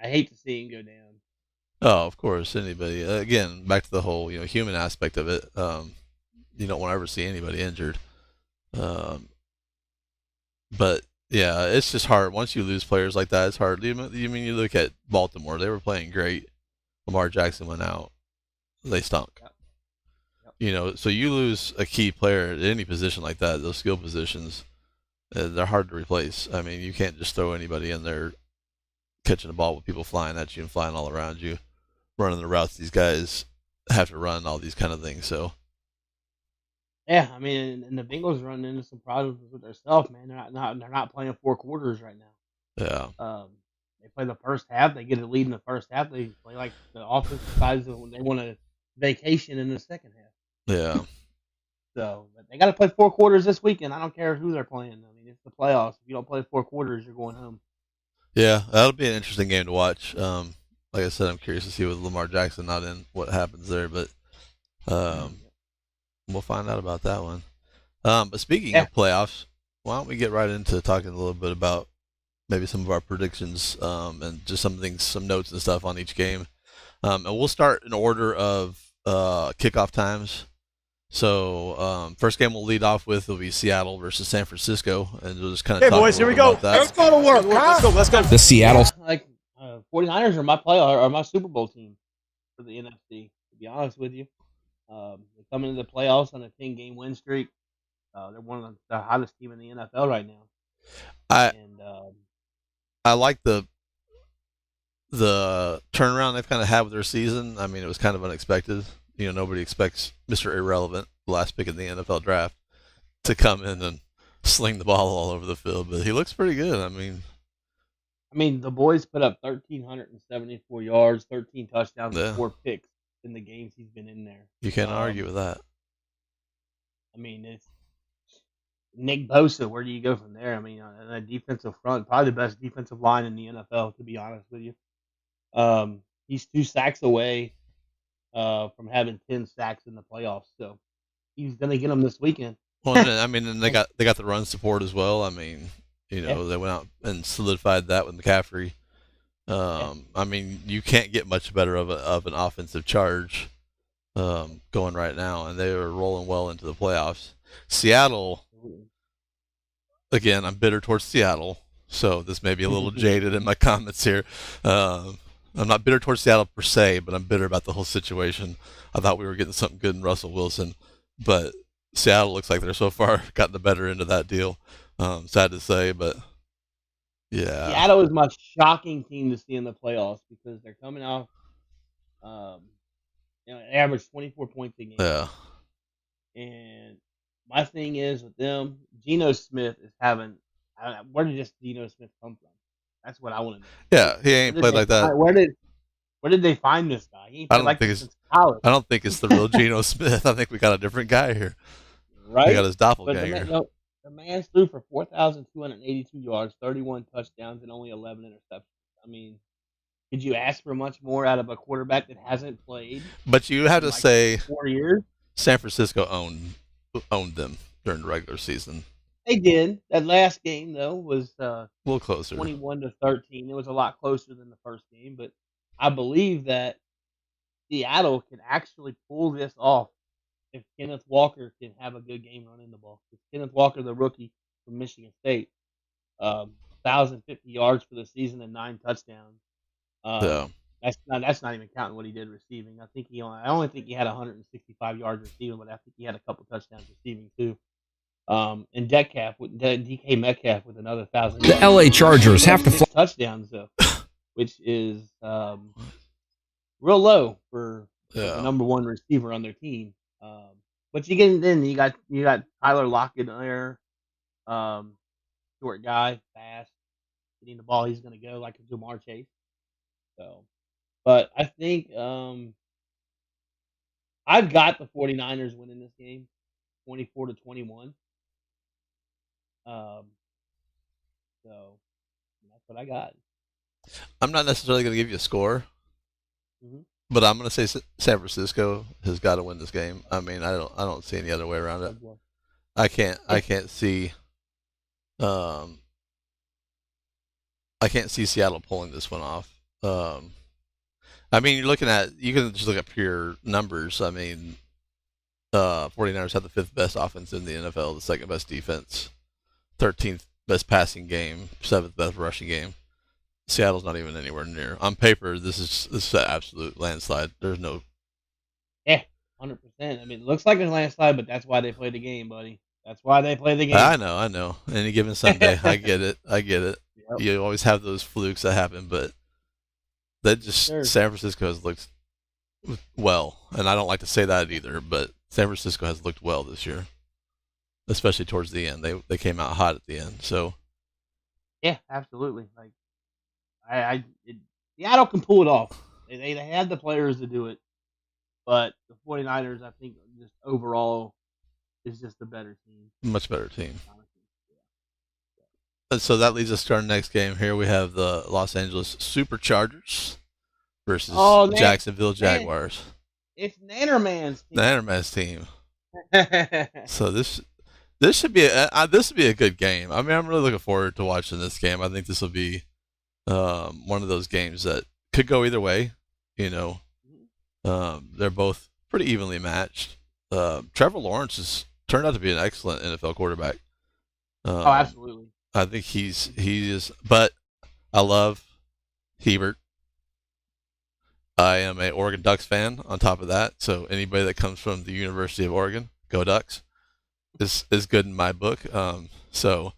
Speaker 2: I hate to see him go down.
Speaker 1: Oh, of course, anybody. Again, back to the whole human aspect of it. You don't want to ever see anybody injured. But yeah, it's just hard. Once you lose players like that, it's hard. You mean you look at Baltimore? They were playing great. Lamar Jackson went out. They stunk. Yep. So you lose a key player at any position like that, those skill positions, they're hard to replace. I mean, you can't just throw anybody in there catching the ball with people flying at you and flying all around you, running the routes these guys have to run, all these kind of things. So.
Speaker 2: Yeah, I mean, and the Bengals run into some problems with themselves, man. They're not playing 4 quarters right now.
Speaker 1: Yeah.
Speaker 2: They play the first half. They get a lead in the first half. They play like the offensive side when they want a vacation in the second half.
Speaker 1: Yeah.
Speaker 2: So but they got to play 4 quarters this weekend. I don't care who they're playing. I mean, it's the playoffs. If you don't play 4 quarters, you're going home.
Speaker 1: Yeah, that'll be an interesting game to watch. Like I said, I'm curious to see with Lamar Jackson not in what happens there, but we'll find out about that one. But speaking of playoffs, why don't we get right into talking a little bit about maybe some of our predictions and just some notes and stuff on each game. And we'll start in order of kickoff times. So first game we'll lead off with will be Seattle versus San Francisco, and we'll just kind of
Speaker 6: Hey,
Speaker 1: talk
Speaker 6: boys,
Speaker 1: a
Speaker 6: here
Speaker 1: little
Speaker 6: we
Speaker 1: bit
Speaker 6: go.
Speaker 1: about
Speaker 6: Let's
Speaker 1: that.
Speaker 6: go to work. Let's go.
Speaker 4: The Seattle.
Speaker 2: Like 49ers are my playoff or my Super Bowl team for the NFC. To be honest with you, they come into the playoffs on a 10-game win streak. They're one of the hottest team in the NFL right now.
Speaker 1: I
Speaker 2: And
Speaker 1: I like the turnaround they've kind of had with their season. I mean, it was kind of unexpected. You know, nobody expects Mr. Irrelevant, the last pick in the NFL draft, to come in and sling the ball all over the field, but he looks pretty good. I mean,
Speaker 2: the boys put up 1,374 yards, 13 touchdowns,
Speaker 1: Yeah.
Speaker 2: and 4 picks in the games he's been in there.
Speaker 1: you can't argue with that.
Speaker 2: I mean, it's Nick Bosa. Where do you go from there? I mean, on a defensive front, probably the best defensive line in the NFL, to be honest with you. He's 2 sacks away from having 10 sacks in the playoffs, so he's gonna get them this weekend.
Speaker 1: Well, I mean, and they got the run support as well. I mean, you know,
Speaker 2: Yeah.
Speaker 1: they went out and solidified that with McCaffrey. I mean, you can't get much better of an offensive charge going right now, and they are rolling well into the playoffs. Seattle, again, I'm bitter towards Seattle, so this may be a little jaded in my comments here. I'm not bitter towards Seattle per se, but I'm bitter about the whole situation. I thought we were getting something good in Russell Wilson, but Seattle looks like they're so far gotten the better end of that deal. Sad to say, but yeah.
Speaker 2: Seattle is my shocking team to see in the playoffs because they're coming off. They average 24 points a game.
Speaker 1: Yeah.
Speaker 2: And my thing is with them, Geno Smith is having. Where did this Geno Smith come from? That's what I want to know.
Speaker 1: Yeah, he ain't played like that.
Speaker 2: Where did they find this guy? He ain't
Speaker 1: I
Speaker 2: played
Speaker 1: don't
Speaker 2: like
Speaker 1: think
Speaker 2: this
Speaker 1: it's-
Speaker 2: since college,
Speaker 1: I don't think it's the real Geno Smith. I think we got a different guy here.
Speaker 2: right?
Speaker 1: We got his
Speaker 2: But
Speaker 1: doppelganger.
Speaker 2: the man threw for 4,282 yards, 31 touchdowns, and only 11 interceptions. I mean, could you ask for much more out of a quarterback that hasn't played
Speaker 1: But you have to
Speaker 2: in like
Speaker 1: say
Speaker 2: 4 years?
Speaker 1: San Francisco owned them during the regular season.
Speaker 2: They did. That last game though was
Speaker 1: A little closer.
Speaker 2: 21-13. It was a lot closer than the first game, but I believe that Seattle can actually pull this off if Kenneth Walker can have a good game running the ball. Because Kenneth Walker, the rookie from Michigan State, 1,050 yards for the season and 9 touchdowns.
Speaker 1: Yeah.
Speaker 2: That's not even counting what he did receiving. I only think he had 165 yards receiving, but I think he had a couple touchdowns receiving too. And DK Metcalf with another 1,000.
Speaker 4: The LA Chargers have to fly.
Speaker 2: Touchdowns though, which is real low for the
Speaker 1: Yeah.
Speaker 2: number 1 receiver on their team. But you got Tyler Lockett there, short guy, fast, getting the ball. He's going to go like a Jamar Chase. So, but I think I've got the 49ers winning this game, 24-21. So that's what I got.
Speaker 1: I'm not necessarily going to give you a score,
Speaker 2: Mhm.
Speaker 1: but I'm going to say San Francisco has got to win this game. I mean, I don't see any other way around it. I can't see I can't see Seattle pulling this one off. I mean, you can just look at pure numbers. I mean, 49ers have the 5th best offense in the NFL, the 2nd best defense, 13th best passing game, 7th best rushing game. Seattle's not even anywhere near. On paper, this is an absolute landslide. There's no.
Speaker 2: Yeah, 100%. I mean, it looks like a landslide, but that's why they play the game, buddy. That's why they play the game.
Speaker 1: I know. Any given Sunday, I get it.
Speaker 2: Yep.
Speaker 1: You always have those flukes that happen, but that just
Speaker 2: Sure.
Speaker 1: San Francisco has looked well, and I don't like to say that either, but San Francisco has looked well this year, especially towards the end. They came out hot at the end, so
Speaker 2: Yeah, absolutely. Like, Seattle can pull it off. They had the players to do it, but the 49ers, I think, just overall is just a better team.
Speaker 1: much better team.
Speaker 2: Honestly.
Speaker 1: And so that leads us to our next game. Here we have the Los Angeles Superchargers versus Jacksonville Jaguars.
Speaker 2: It's Nannerman's
Speaker 1: The Anderman's team. So this should be a good game. I mean, I'm really looking forward to watching this game. I think this will be one of those games that could go either way. You know, they're both pretty evenly matched. Trevor Lawrence has turned out to be an excellent NFL quarterback.
Speaker 2: Oh, absolutely.
Speaker 1: I think he is, but I love Hebert. I am a Oregon Ducks fan on top of that, so anybody that comes from the University of Oregon, go Ducks, is good in my book. So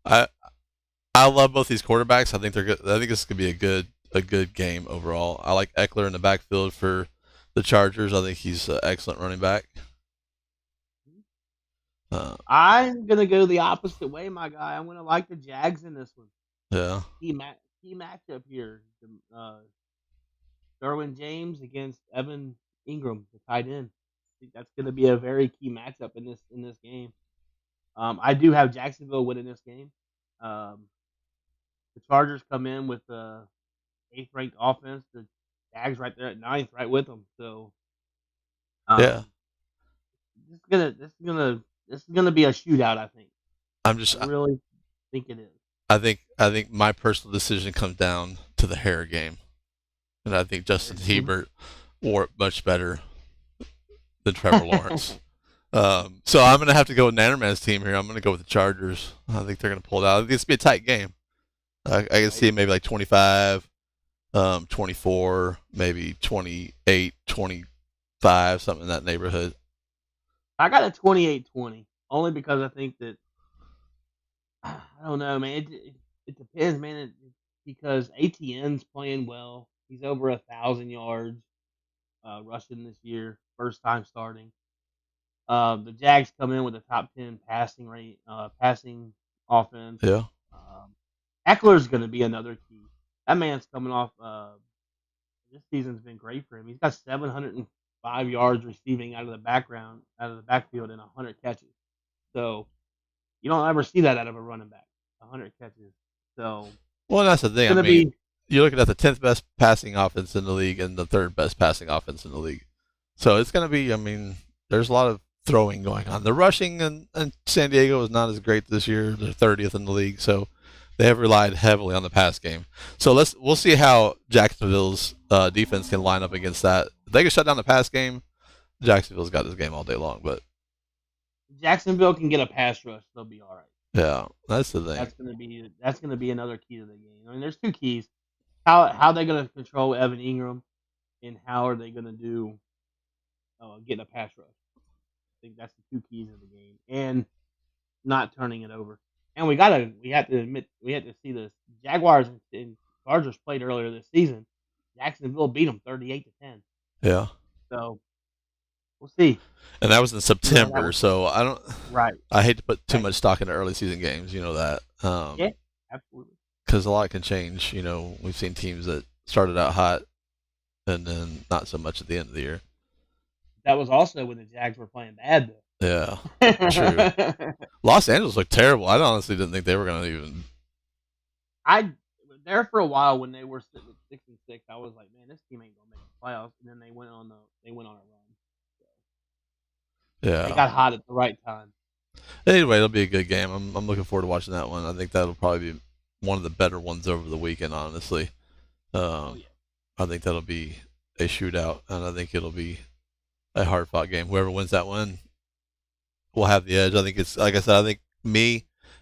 Speaker 1: I love both these quarterbacks. I think they're good. I think this could be a good game overall. I like Eckler in the backfield for the Chargers. I think he's an excellent running back.
Speaker 2: I'm gonna go the opposite way, my guy. I'm gonna like the Jags in this one.
Speaker 1: Yeah.
Speaker 2: Key matchup here. Derwin James against Evan Ingram, the tight end. I think that's gonna be a very key matchup in this game. I do have Jacksonville winning this game. The Chargers come in with the 8th ranked offense. The Jags right there at 9th, right with them. So
Speaker 1: Yeah.
Speaker 2: this is gonna be a shootout. I think.
Speaker 1: I
Speaker 2: really think it is.
Speaker 1: I think my personal decision comes down to the hair game, and I think Justin Hebert wore it much better than Trevor Lawrence. So I'm gonna have to go with Nannerman's team here. I'm gonna go with the Chargers. I think they're gonna pull it out. I think it's gonna be a tight game. I can see it maybe like 25, 24, maybe 28, 25, something in that neighborhood.
Speaker 2: I got a 28-20, only because I think that I don't know, man. It depends, man. Because ATN's playing well. He's over 1,000 yards rushing this year, first time starting. The Jags come in with a top 10 passing rate, passing offense.
Speaker 1: Yeah.
Speaker 2: Eckler's going to be another key. That man's coming off. This season's been great for him. He's got 705 yards receiving out of the backfield, and 100 catches. So you don't ever see that out of a running back. 100 catches. So
Speaker 1: well, that's the thing. I mean, you're looking at the 10th best passing offense in the league and the 3rd best passing offense in the league. So it's going to be. I mean, there's a lot of throwing going on. The rushing and San Diego is not as great this year. They're 30th in the league, so they have relied heavily on the pass game. So we'll see how Jacksonville's defense can line up against that. If they can shut down the pass game, Jacksonville's got this game all day long. But
Speaker 2: Jacksonville can get a pass rush; they'll be all right.
Speaker 1: Yeah, that's the thing.
Speaker 2: That's gonna be another key to the game. I mean, there's 2 keys: how they gonna control Evan Ingram, and how are they gonna do getting a pass rush. I think that's the 2 keys of the game, and not turning it over. And we have to see this. Jaguars and Chargers played earlier this season. Jacksonville beat them 38-10.
Speaker 1: Yeah.
Speaker 2: So we'll see.
Speaker 1: And that was in September, so I don't.
Speaker 2: Right.
Speaker 1: I hate to put too much stock into early season games. You know that.
Speaker 2: Yeah, absolutely.
Speaker 1: Because a lot can change. You know, we've seen teams that started out hot, and then not so much at the end of the year.
Speaker 2: That was also when the Jags were playing bad, though.
Speaker 1: Yeah, true. Los Angeles looked terrible. I honestly didn't think they were going to even.
Speaker 2: There for a while when they were sitting at 6-6, I was like, man, this team ain't gonna make the playoffs. And then they went on a run. So
Speaker 1: Yeah,
Speaker 2: they got hot at the right time.
Speaker 1: Anyway, it'll be a good game. I'm looking forward to watching that one. I think that'll probably be one of the better ones over the weekend. Honestly, I think that'll be a shootout, and I think it'll be a hard fought game. Whoever wins that one will have the edge. I think it's like I said. I think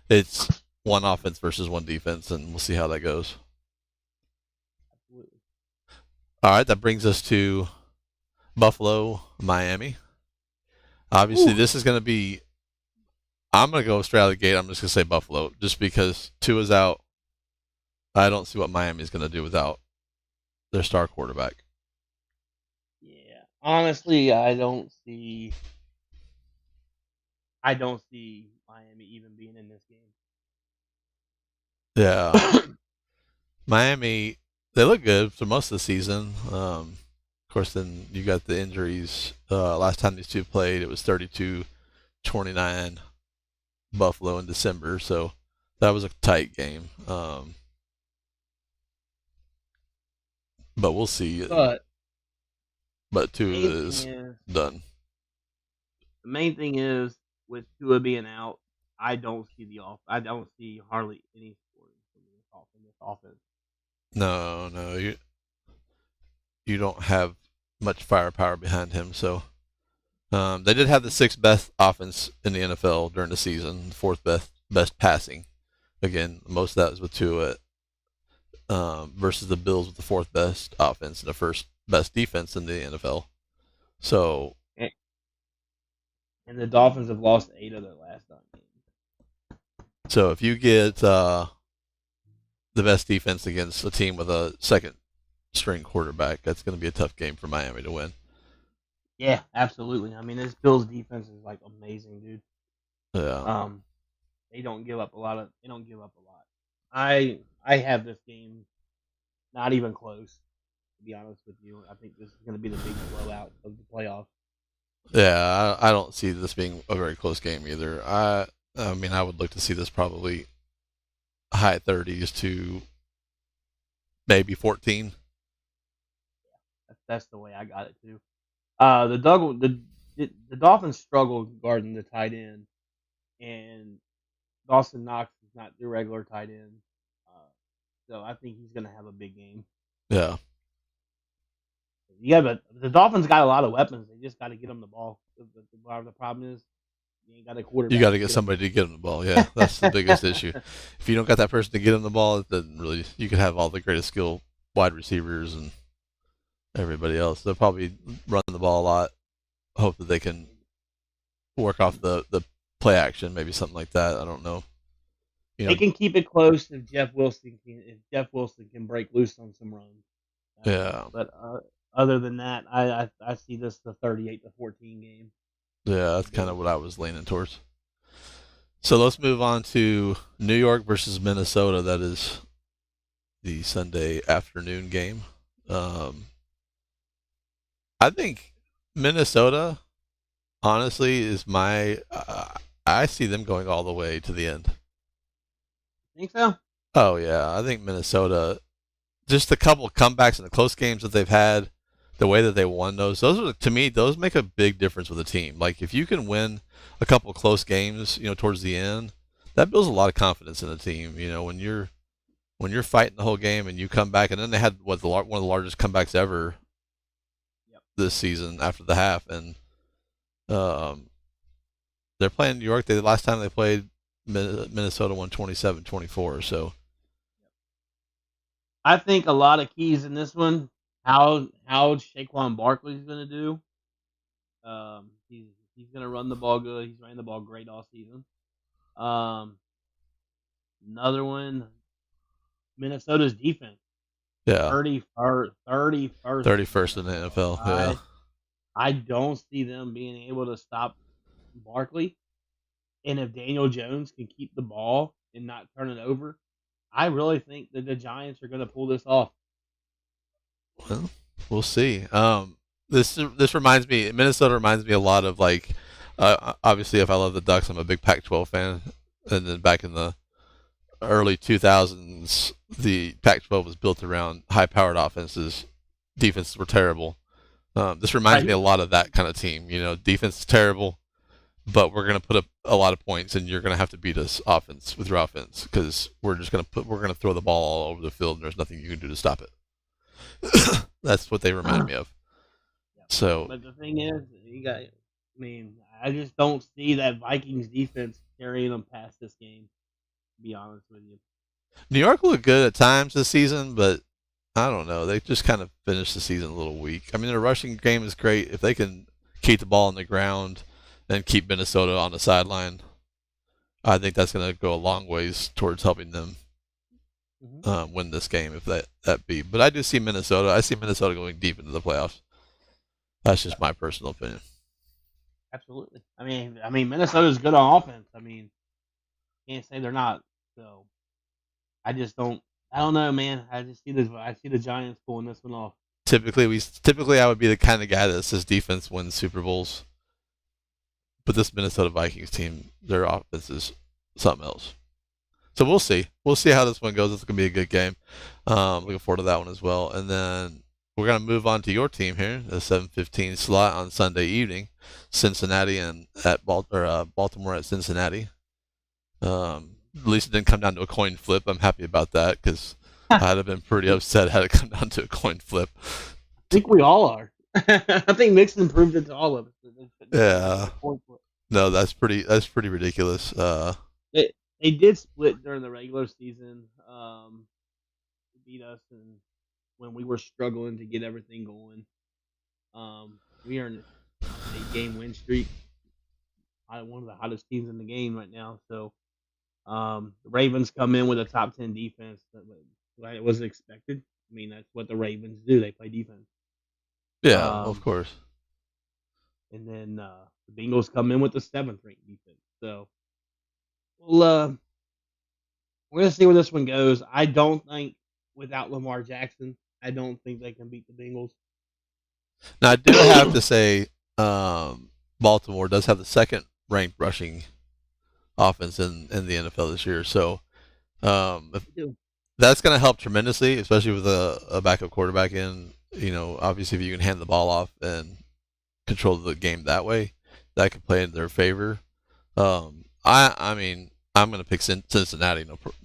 Speaker 1: it's one offense versus one defense, and we'll see how that goes.
Speaker 2: Absolutely.
Speaker 1: All right, that brings us to Buffalo, Miami. Obviously, this is going to be. I'm going to go straight out of the gate. I'm just going to say Buffalo, just because Tua's out. I don't see what Miami is going to do without their star quarterback.
Speaker 2: Yeah, honestly, I don't see Miami even being in this game.
Speaker 1: Yeah. Miami, they look good for most of the season. Of course, then you got the injuries. Last time these two played, it was 32-29 Buffalo in December, so that was a tight game. But we'll see. But Tua is done.
Speaker 2: The main thing is with Tua being out, I don't see hardly any scoring from this offense.
Speaker 1: No, you don't have much firepower behind him, so They did have the sixth best offense in the NFL during the season, fourth best passing. Again, most of that was with Tua versus the Bills with the fourth best offense and the first best defense in the NFL. So,
Speaker 2: And the Dolphins have lost 8 of their last 9 games.
Speaker 1: so if you get the best defense against a team with a second string quarterback, that's going to be a tough game for Miami to win.
Speaker 2: Yeah, absolutely. I mean, this Bills defense is like amazing, dude.
Speaker 1: Yeah.
Speaker 2: They don't give up a lot. I have this game not even close, to be honest with you. I think this is going to be the big blowout of the playoffs.
Speaker 1: Yeah, I don't see this being a very close game either. I mean, I would look to see this probably high 30s to maybe 14.
Speaker 2: That's the way I got it too. The Dolphins struggled guarding the tight end, and Dawson Knox is not the regular tight end, so I think he's going to have a big game.
Speaker 1: Yeah.
Speaker 2: Yeah, but the Dolphins got a lot of weapons. They just got to get them the ball. The problem is you ain't got a quarterback.
Speaker 1: You got to get somebody to get him the ball. Yeah, that's the biggest issue. If you don't got that person to get him the ball, then really you could have all the greatest skill wide receivers and everybody else. They'll probably run the ball a lot. Hope that they can work off the play action, maybe something like that. I don't know.
Speaker 2: They can keep it close if Jeff Wilson can break loose on some runs.
Speaker 1: Yeah.
Speaker 2: But other than that, I see this the 38-14 game.
Speaker 1: Yeah, that's kind of what I was leaning towards. So let's move on to New York versus Minnesota. That is the Sunday afternoon game. I think Minnesota, honestly, is I see them going all the way to the end.
Speaker 2: Think so?
Speaker 1: Oh, yeah. I think Minnesota, just a couple of comebacks in the close games that they've had, the way that they won those are, to me, those make a big difference with a team. Like, if you can win a couple of close games, towards the end, that builds a lot of confidence in a team. When you're fighting the whole game and you come back, and then they had one of the largest comebacks ever this season after the half, and they're playing New York. The last time they played, Minnesota won 27-24. So
Speaker 2: I think a lot of keys in this one. How Saquon Barkley's going to do. He's going to run the ball good. He's ran the ball great all season. Another one, Minnesota's defense.
Speaker 1: Yeah.
Speaker 2: 31st
Speaker 1: in the NFL. Yeah.
Speaker 2: I don't see them being able to stop Barkley. And if Daniel Jones can keep the ball and not turn it over, I really think that the Giants are going to pull this off.
Speaker 1: Well, we'll see. This reminds me. Minnesota reminds me a lot of obviously, if I love the Ducks, I'm a big Pac-12 fan. And then back in the early 2000s, the Pac-12 was built around high-powered offenses. Defenses were terrible. This reminds me a lot of that kind of team. Defense is terrible, but we're going to put up a lot of points, and you're going to have to beat us with your offense because we're going to throw the ball all over the field, and there's nothing you can do to stop it. That's what they remind me of. So,
Speaker 2: but the thing is, I just don't see that Vikings defense carrying them past this game. To be honest with you,
Speaker 1: New York looked good at times this season, but I don't know. They just kind of finished the season a little weak. I mean, their rushing game is great. If they can keep the ball on the ground and keep Minnesota on the sideline, I think that's going to go a long ways towards helping them win this game, if that be. But I do see Minnesota. I see Minnesota going deep into the playoffs. That's just my personal opinion.
Speaker 2: Absolutely. I mean, Minnesota's good on offense. Can't say they're not. So, I don't know, man. I see the Giants pulling this one off.
Speaker 1: Typically, I would be the kind of guy that says defense wins Super Bowls. But this Minnesota Vikings team, their offense is something else. So we'll see. We'll see how this one goes. It's going to be a good game. Looking forward to that one as well. And then we're going to move on to your team here, the 7:15 slot on Sunday evening, Cincinnati and at Baltimore at Cincinnati. At least it didn't come down to a coin flip. I'm happy about that because I'd have been pretty upset had it come down to a coin flip.
Speaker 2: I think we all are. I think Mixon proved it to all of us.
Speaker 1: Yeah.
Speaker 2: Point for it.
Speaker 1: No, that's pretty ridiculous.
Speaker 2: They did split during the regular season. Beat us and when we were struggling to get everything going. We are on an 8-game win streak. One of the hottest teams in the game right now. So the Ravens come in with a top 10 defense. That was expected. I mean, that's what the Ravens do. They play defense.
Speaker 1: Yeah, of course.
Speaker 2: And then the Bengals come in with the 7th ranked defense. So we're gonna see where this one goes. I don't think without Lamar Jackson, I don't think they can beat the Bengals.
Speaker 1: Now I do have to say, Baltimore does have the 2nd ranked rushing offense in the NFL this year. So that's going to help tremendously, especially with a backup quarterback in. Obviously, if you can hand the ball off and control the game that way, that could play in their favor. I mean, I'm going to pick Cincinnati,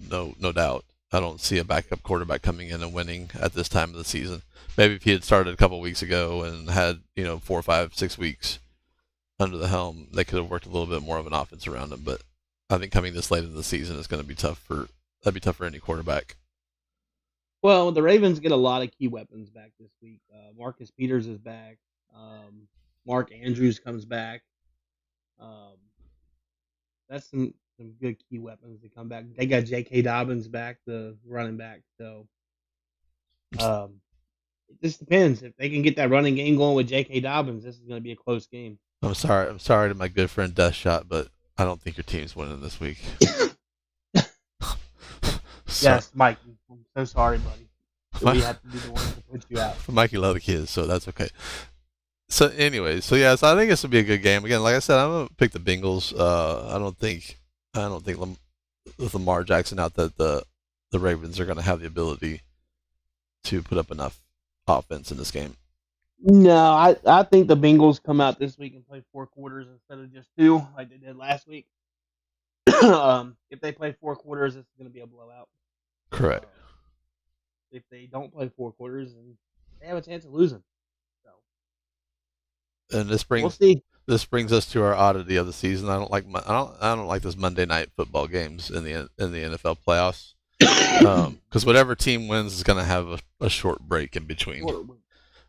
Speaker 1: no doubt. I don't see a backup quarterback coming in and winning at this time of the season. Maybe if he had started a couple weeks ago and had 4, 5, 6 weeks under the helm, they could have worked a little bit more of an offense around him. But I think coming this late in the season is going to be tough for any quarterback.
Speaker 2: Well, the Ravens get a lot of key weapons back this week. Marcus Peters is back. Mark Andrews comes back. That's some good key weapons to come back. They got J.K. Dobbins back, the running back. So it just depends. If they can get that running game going with J.K. Dobbins, this is going to be a close game.
Speaker 1: I'm sorry to my good friend Death Shot, but I don't think your team's winning this week.
Speaker 2: Yes, Mike. I'm so sorry, buddy. We have to be the ones to put you out.
Speaker 1: Mikey love the kids, so that's okay. So anyway, so I think this will be a good game. Again, like I said, I'm gonna pick the Bengals. I don't think with Lamar Jackson out that the Ravens are gonna have the ability to put up enough offense in this game.
Speaker 2: No, I think the Bengals come out this week and play 4 quarters instead of just 2 like they did last week. If they play 4 quarters, it's going to be a blowout.
Speaker 1: Correct.
Speaker 2: If they don't play 4 quarters, then they have a chance of losing. So,
Speaker 1: and
Speaker 2: we'll see.
Speaker 1: This brings us to our oddity of the season. I don't like this Monday night football games in the NFL playoffs. Because whatever team wins is going to have a short break in between.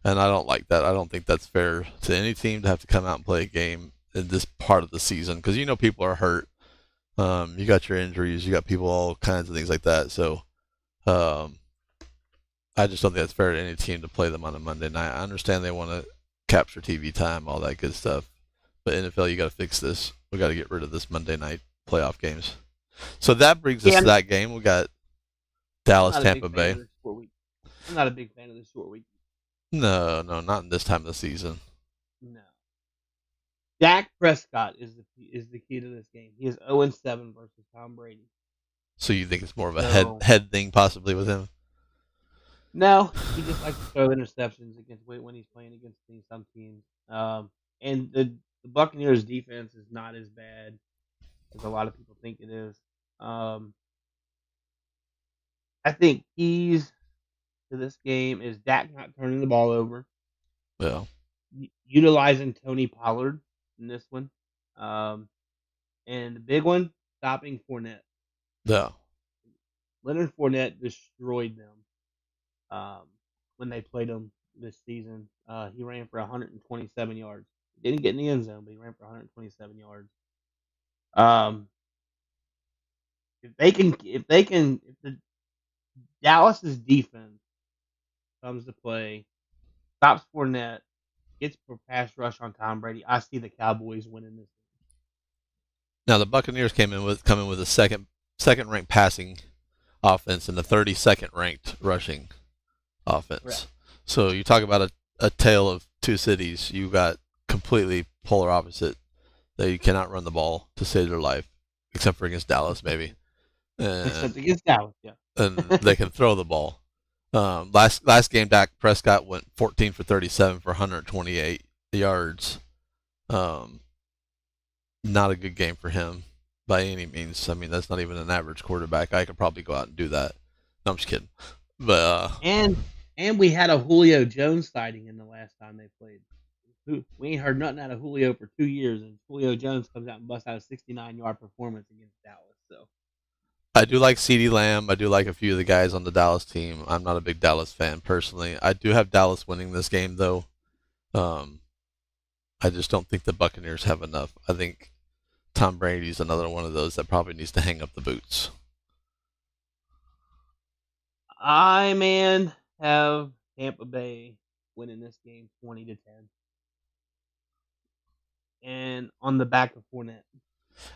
Speaker 1: And I don't like that. I don't think that's fair to any team to have to come out and play a game in this part of the season. Because people are hurt. You got your injuries. You got people, all kinds of things like that. So I just don't think that's fair to any team to play them on a Monday night. I understand they want to capture TV time, all that good stuff. But NFL, you got to fix this. We got to get rid of this Monday night playoff games. So that brings us to that game. We got Dallas, Tampa Bay.
Speaker 2: I'm not a big fan of this short week.
Speaker 1: No, not in this time of the season.
Speaker 2: No. Dak Prescott is the key to this game. He is 0-7 versus Tom Brady.
Speaker 1: So you think it's more of a head thing possibly with him?
Speaker 2: No, he just likes to throw interceptions when he's playing against some teams. And the Buccaneers defense is not as bad as a lot of people think it is. I think keys to this game is Dak not turning the ball over.
Speaker 1: Yeah.
Speaker 2: Utilizing Tony Pollard in this one. And the big one, stopping Fournette.
Speaker 1: Yeah.
Speaker 2: Leonard Fournette destroyed them when they played him this season. He ran for 127 yards. He didn't get in the end zone, but he ran for 127 yards. If the Dallas's defense comes to play, stops Fournette, gets for pass rush on Tom Brady, I see the Cowboys winning this.
Speaker 1: Now the Buccaneers coming with a second ranked passing offense and the 32nd ranked rushing offense.
Speaker 2: Right.
Speaker 1: So you talk about a tale of two cities. You got completely polar opposite. That you cannot run the ball to save their life, except for against Dallas, maybe.
Speaker 2: Except against Dallas, yeah.
Speaker 1: And they can throw the ball. Last game, Dak Prescott went 14 for 37 for 128 yards. Not a good game for him by any means. I mean, that's not even an average quarterback. I could probably go out and do that. No, I'm just kidding. But
Speaker 2: and we had a Julio Jones sighting in the last time they played. We ain't heard nothing out of Julio for 2 years, and Julio Jones comes out and busts out a 69-yard performance against Dallas. So
Speaker 1: I do like CeeDee Lamb. I do like a few of the guys on the Dallas team. I'm not a big Dallas fan personally. I do have Dallas winning this game though. I just don't think the Buccaneers have enough. I think Tom Brady's another one of those that probably needs to hang up the boots.
Speaker 2: I have Tampa Bay winning this game 20-10, and on the back of Fournette.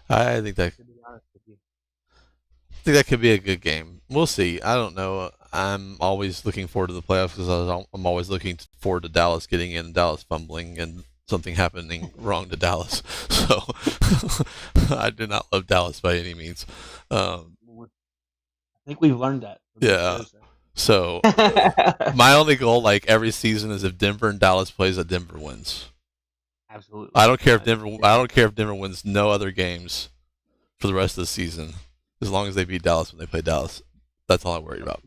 Speaker 1: I think that
Speaker 2: To be honest with you.
Speaker 1: could be a good game. We'll see. I don't know. I'm always looking forward to the playoffs because I'm always looking forward to Dallas getting in, Dallas fumbling, and something happening wrong to Dallas. So I do not love Dallas by any means.
Speaker 2: I think we've learned that.
Speaker 1: Yeah. So my only goal, like every season, is if Denver and Dallas plays, that Denver wins.
Speaker 2: Absolutely.
Speaker 1: I don't care if Denver wins no other games for the rest of the season, as long as they beat Dallas when they play Dallas. That's all I'm worried about.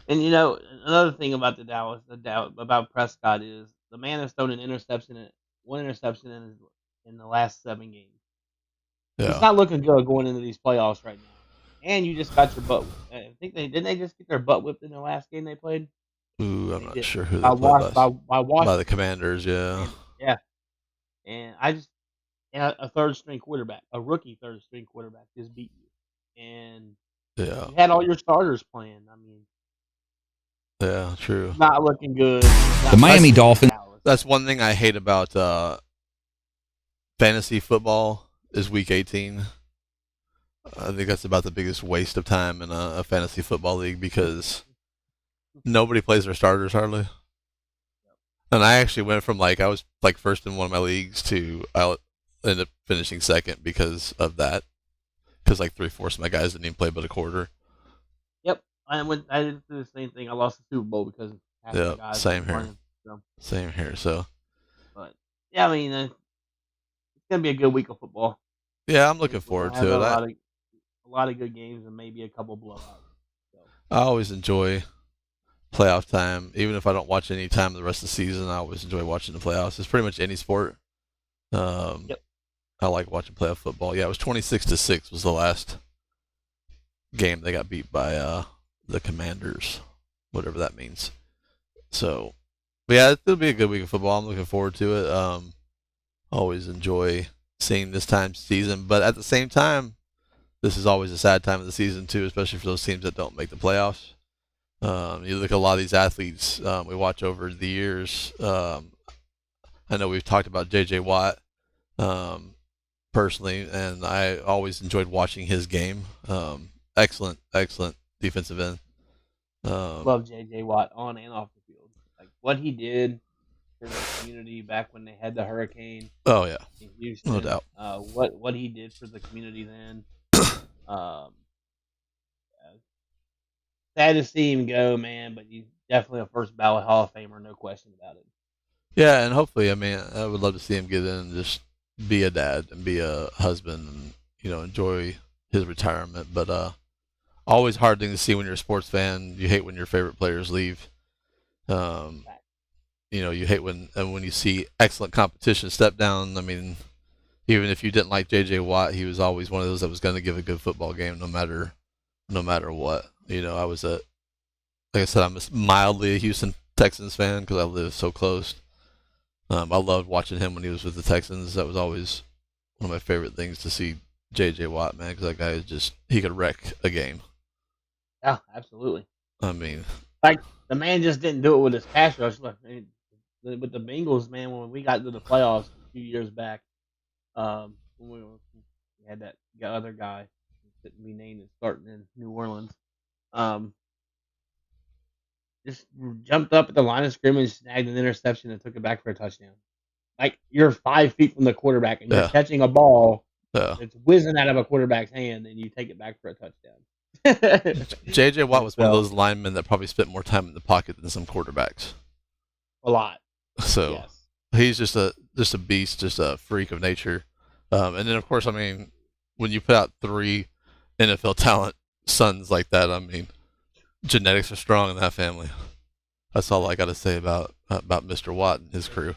Speaker 2: And another thing about about Prescott is the man has thrown one interception in the last 7 games.
Speaker 1: Yeah.
Speaker 2: It's not looking good going into these playoffs right now. And you just got your butt. I think they just get their butt whipped in the last game they played.
Speaker 1: Ooh, I'm not sure who they
Speaker 2: by
Speaker 1: played last.
Speaker 2: By
Speaker 1: the Commanders, yeah.
Speaker 2: Yeah. And a third string quarterback, a rookie third string quarterback, just beat you. And
Speaker 1: yeah,
Speaker 2: you had all your starters playing. I mean,
Speaker 1: yeah, true.
Speaker 2: Not looking good.
Speaker 4: The Miami Dolphins.
Speaker 1: That's one thing I hate about fantasy football is Week 18. I think that's about the biggest waste of time in a fantasy football league because nobody plays their starters hardly. And I actually went from I was first in one of my leagues to I ended up finishing second because of that. Because 3/4 of my guys didn't even play but a quarter.
Speaker 2: Yep, I did the same thing. I lost the Super Bowl because half the guys
Speaker 1: same here.
Speaker 2: Running, so.
Speaker 1: Same here. So,
Speaker 2: but yeah, I mean, it's gonna be a good week of football.
Speaker 1: Yeah, I'm looking forward to it.
Speaker 2: A lot of good games and maybe a couple blowouts. So.
Speaker 1: I always enjoy playoff time, even if I don't watch any time the rest of the season. I always enjoy watching the playoffs. It's pretty much any sport.
Speaker 2: Yep.
Speaker 1: I like watching playoff football. Yeah, it was 26-6 was the last game they got beat by the Commanders, whatever that means. So, but yeah, it'll be a good week of football. I'm looking forward to it. Always enjoy seeing this time season, but at the same time, this is always a sad time of the season too, especially for those teams that don't make the playoffs. You look at a lot of these athletes we watch over the years. I know we've talked about J.J. Watt personally, and I always enjoyed watching his game. Excellent defensive end.
Speaker 2: Love J.J. Watt on and off the field. What he did for the community back when they had the hurricane.
Speaker 1: Oh yeah,
Speaker 2: in Houston,
Speaker 1: no doubt.
Speaker 2: What he did for the community then. Sad to see him go, man, but he's definitely a first ballot Hall of Famer, no question about it.
Speaker 1: Yeah, and hopefully, I would love to see him get in and just be a dad and be a husband and, enjoy his retirement. But always hard thing to see when you're a sports fan. You hate when your favorite players leave. You hate when you see excellent competition step down. Even if you didn't like J.J. Watt, he was always one of those that was going to give a good football game no matter what. I'm mildly a Houston Texans fan because I live so close. I loved watching him when he was with the Texans. That was always one of my favorite things to see J.J. Watt, man, because that guy he could wreck a game.
Speaker 2: Yeah, absolutely.
Speaker 1: The
Speaker 2: man just didn't do it with his pass rush. With the Bengals, man, when we got to the playoffs a few years back, when we had that other guy that couldn't be named starting in New Orleans, just jumped up at the line of scrimmage, snagged an interception, and took it back for a touchdown. You're 5 feet from the quarterback, and you're catching a ball that's whizzing out of a quarterback's hand, and you take it back for a touchdown.
Speaker 1: J.J. Watt was one of those linemen that probably spent more time in the pocket than some quarterbacks.
Speaker 2: A lot.
Speaker 1: So
Speaker 2: yes.
Speaker 1: He's just a beast, just a freak of nature. And then, of course, when you put out 3 NFL talent sons like that, genetics are strong in that family. That's all I got to say about Mr. Watt and his crew.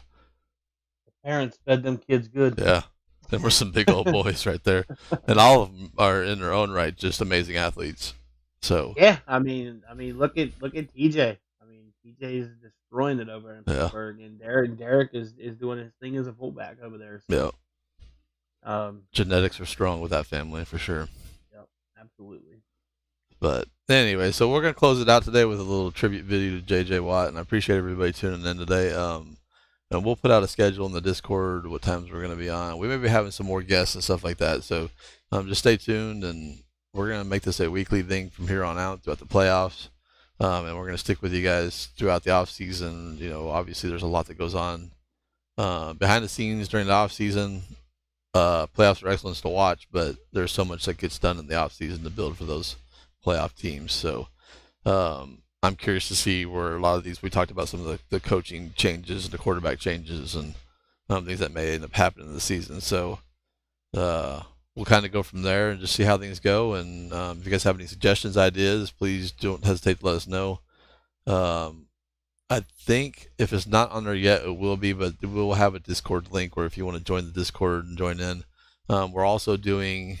Speaker 2: parents fed them kids good.
Speaker 1: Yeah. There were some big old boys right there. And all of them are in their own right just amazing athletes. So
Speaker 2: Yeah, I mean, look at TJ. I mean, TJ is destroying it over in
Speaker 1: yeah.
Speaker 2: Pittsburgh, and Derek is doing his thing as a fullback over there. So,
Speaker 1: Yeah. Genetics are strong with that family for sure.
Speaker 2: Yep, absolutely.
Speaker 1: But anyway, so we're gonna close it out today with a little tribute video to JJ Watt, and I appreciate everybody tuning in today. And we'll put out a schedule in the Discord what times we're gonna be on. We may be having some more guests and stuff like that. So just stay tuned, and we're gonna make this a weekly thing from here on out throughout the playoffs. And we're gonna stick with you guys throughout the off season. You know, obviously there's a lot that goes on behind the scenes during the off season. Playoffs are excellent to watch, but there's so much that gets done in the off season to build for those playoff teams. So I'm curious to see where a lot of these, we talked about some of the coaching changes and the quarterback changes and things that may end up happening in the season. So we'll kind of go from there and just see how things go. And if you guys have any suggestions, ideas, please don't hesitate to let us know. I think if it's not on there yet, it will be, but we will have a Discord link where if you want to join the Discord and join in. We're also doing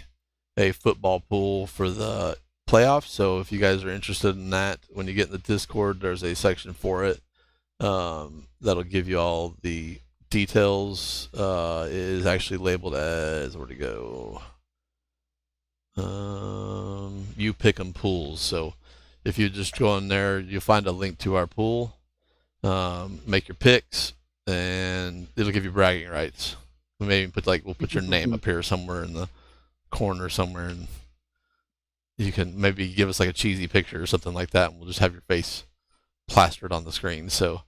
Speaker 1: a football pool for the playoffs, so if you guys are interested in that, when you get in the Discord, there's a section for it that'll give you all the details. It is actually labeled as, where to go? Upick-em pools. So if you just go in there, you'll find a link to our pool. Make your picks, and it'll give you bragging rights. We may even we'll put your name up here somewhere in the corner somewhere, and you can maybe give us like a cheesy picture or something like that, and we'll just have your face plastered on the screen. So,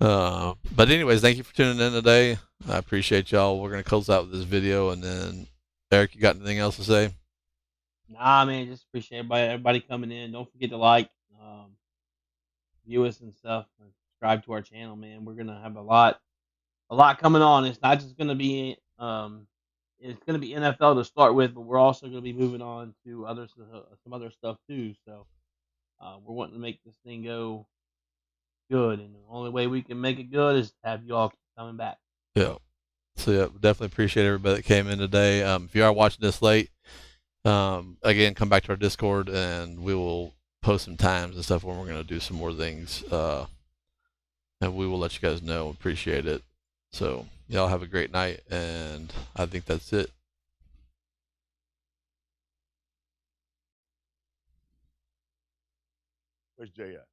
Speaker 1: but anyways, thank you for tuning in today. I appreciate y'all. We're going to close out with this video, and then Eric, you got anything else to say?
Speaker 2: Nah, man, just appreciate everybody coming in. Don't forget to like, view us and stuff, and subscribe to our channel, man. We're gonna have a lot coming on. It's not just gonna be it's gonna be NFL to start with, but we're also gonna be moving on to some other stuff too. So we're wanting to make this thing go good, and the only way we can make it good is to have you all keep coming back.
Speaker 1: Yeah. So yeah, definitely appreciate everybody that came in today. If you are watching this late, again, come back to our Discord, and we will post some times and stuff when we're going to do some more things. And we will let you guys know. Appreciate it. So y'all have a great night, and I think that's it.
Speaker 6: Where's Jay at?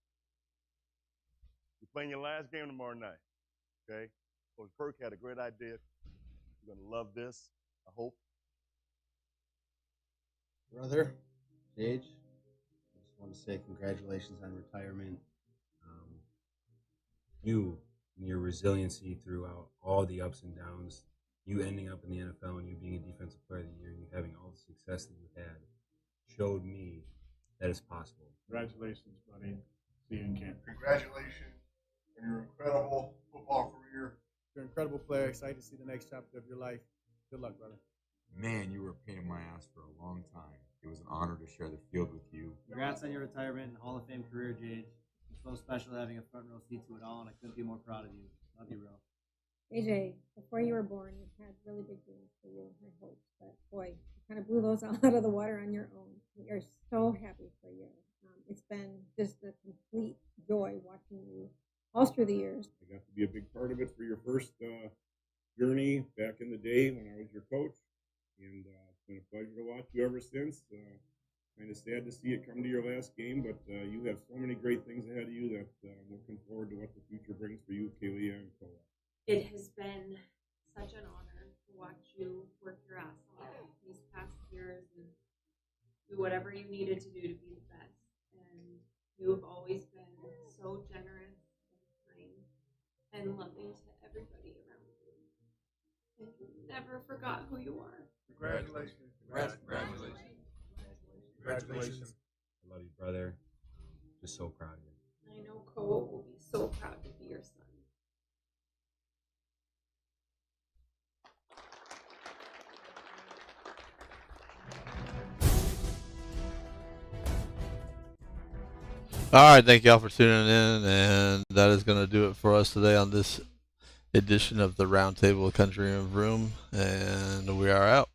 Speaker 6: You're playing your last game tomorrow night, okay? Coach Burke had a great idea. You're going to love this, I hope.
Speaker 7: Brother, Sage, I just want to say congratulations on retirement. You and your resiliency throughout all the ups and downs, you ending up in the NFL and you being a defensive player of the year and you having all the success that you had, showed me that it's possible.
Speaker 8: Congratulations, buddy. See you in camp.
Speaker 9: Congratulations on your incredible football career.
Speaker 8: You're an incredible player. Excited to see the next chapter of your life. Good luck, brother.
Speaker 10: Man, you were a pain in my ass for a long time. It was an honor to share the field with you.
Speaker 11: Congrats on your retirement and Hall of Fame career, Jade. It's so special having a front row seat to it all, and I couldn't be more proud of you. Love you, bro.
Speaker 12: AJ, before you were born, you had really big dreams for you, I hope. But boy, you kind of blew those out of the water on your own. We are so happy for you. It's been just a complete joy watching you all through the years.
Speaker 8: I got to be a big part of it for your first journey back in the day when I was your coach. And it's been a pleasure to watch you ever since. Kind of sad to see it come to your last game, but you have so many great things ahead of you that I'm looking forward to what the future brings for you, Kalia and Cole.
Speaker 13: It has been such an honor to watch you work your ass off these past years and do whatever you needed to do to be the best. And you have always been so generous and kind and loving to everybody around you. And you never forgot who you are.
Speaker 8: Congratulations.
Speaker 10: Congratulations.
Speaker 8: Congratulations.
Speaker 7: I love you, brother. Just so proud of you.
Speaker 13: I know Cole will be so proud to be your son.
Speaker 1: All right, thank y'all for tuning in, and that is going to do it for us today on this edition of the Roundtable Country and Room, and we are out.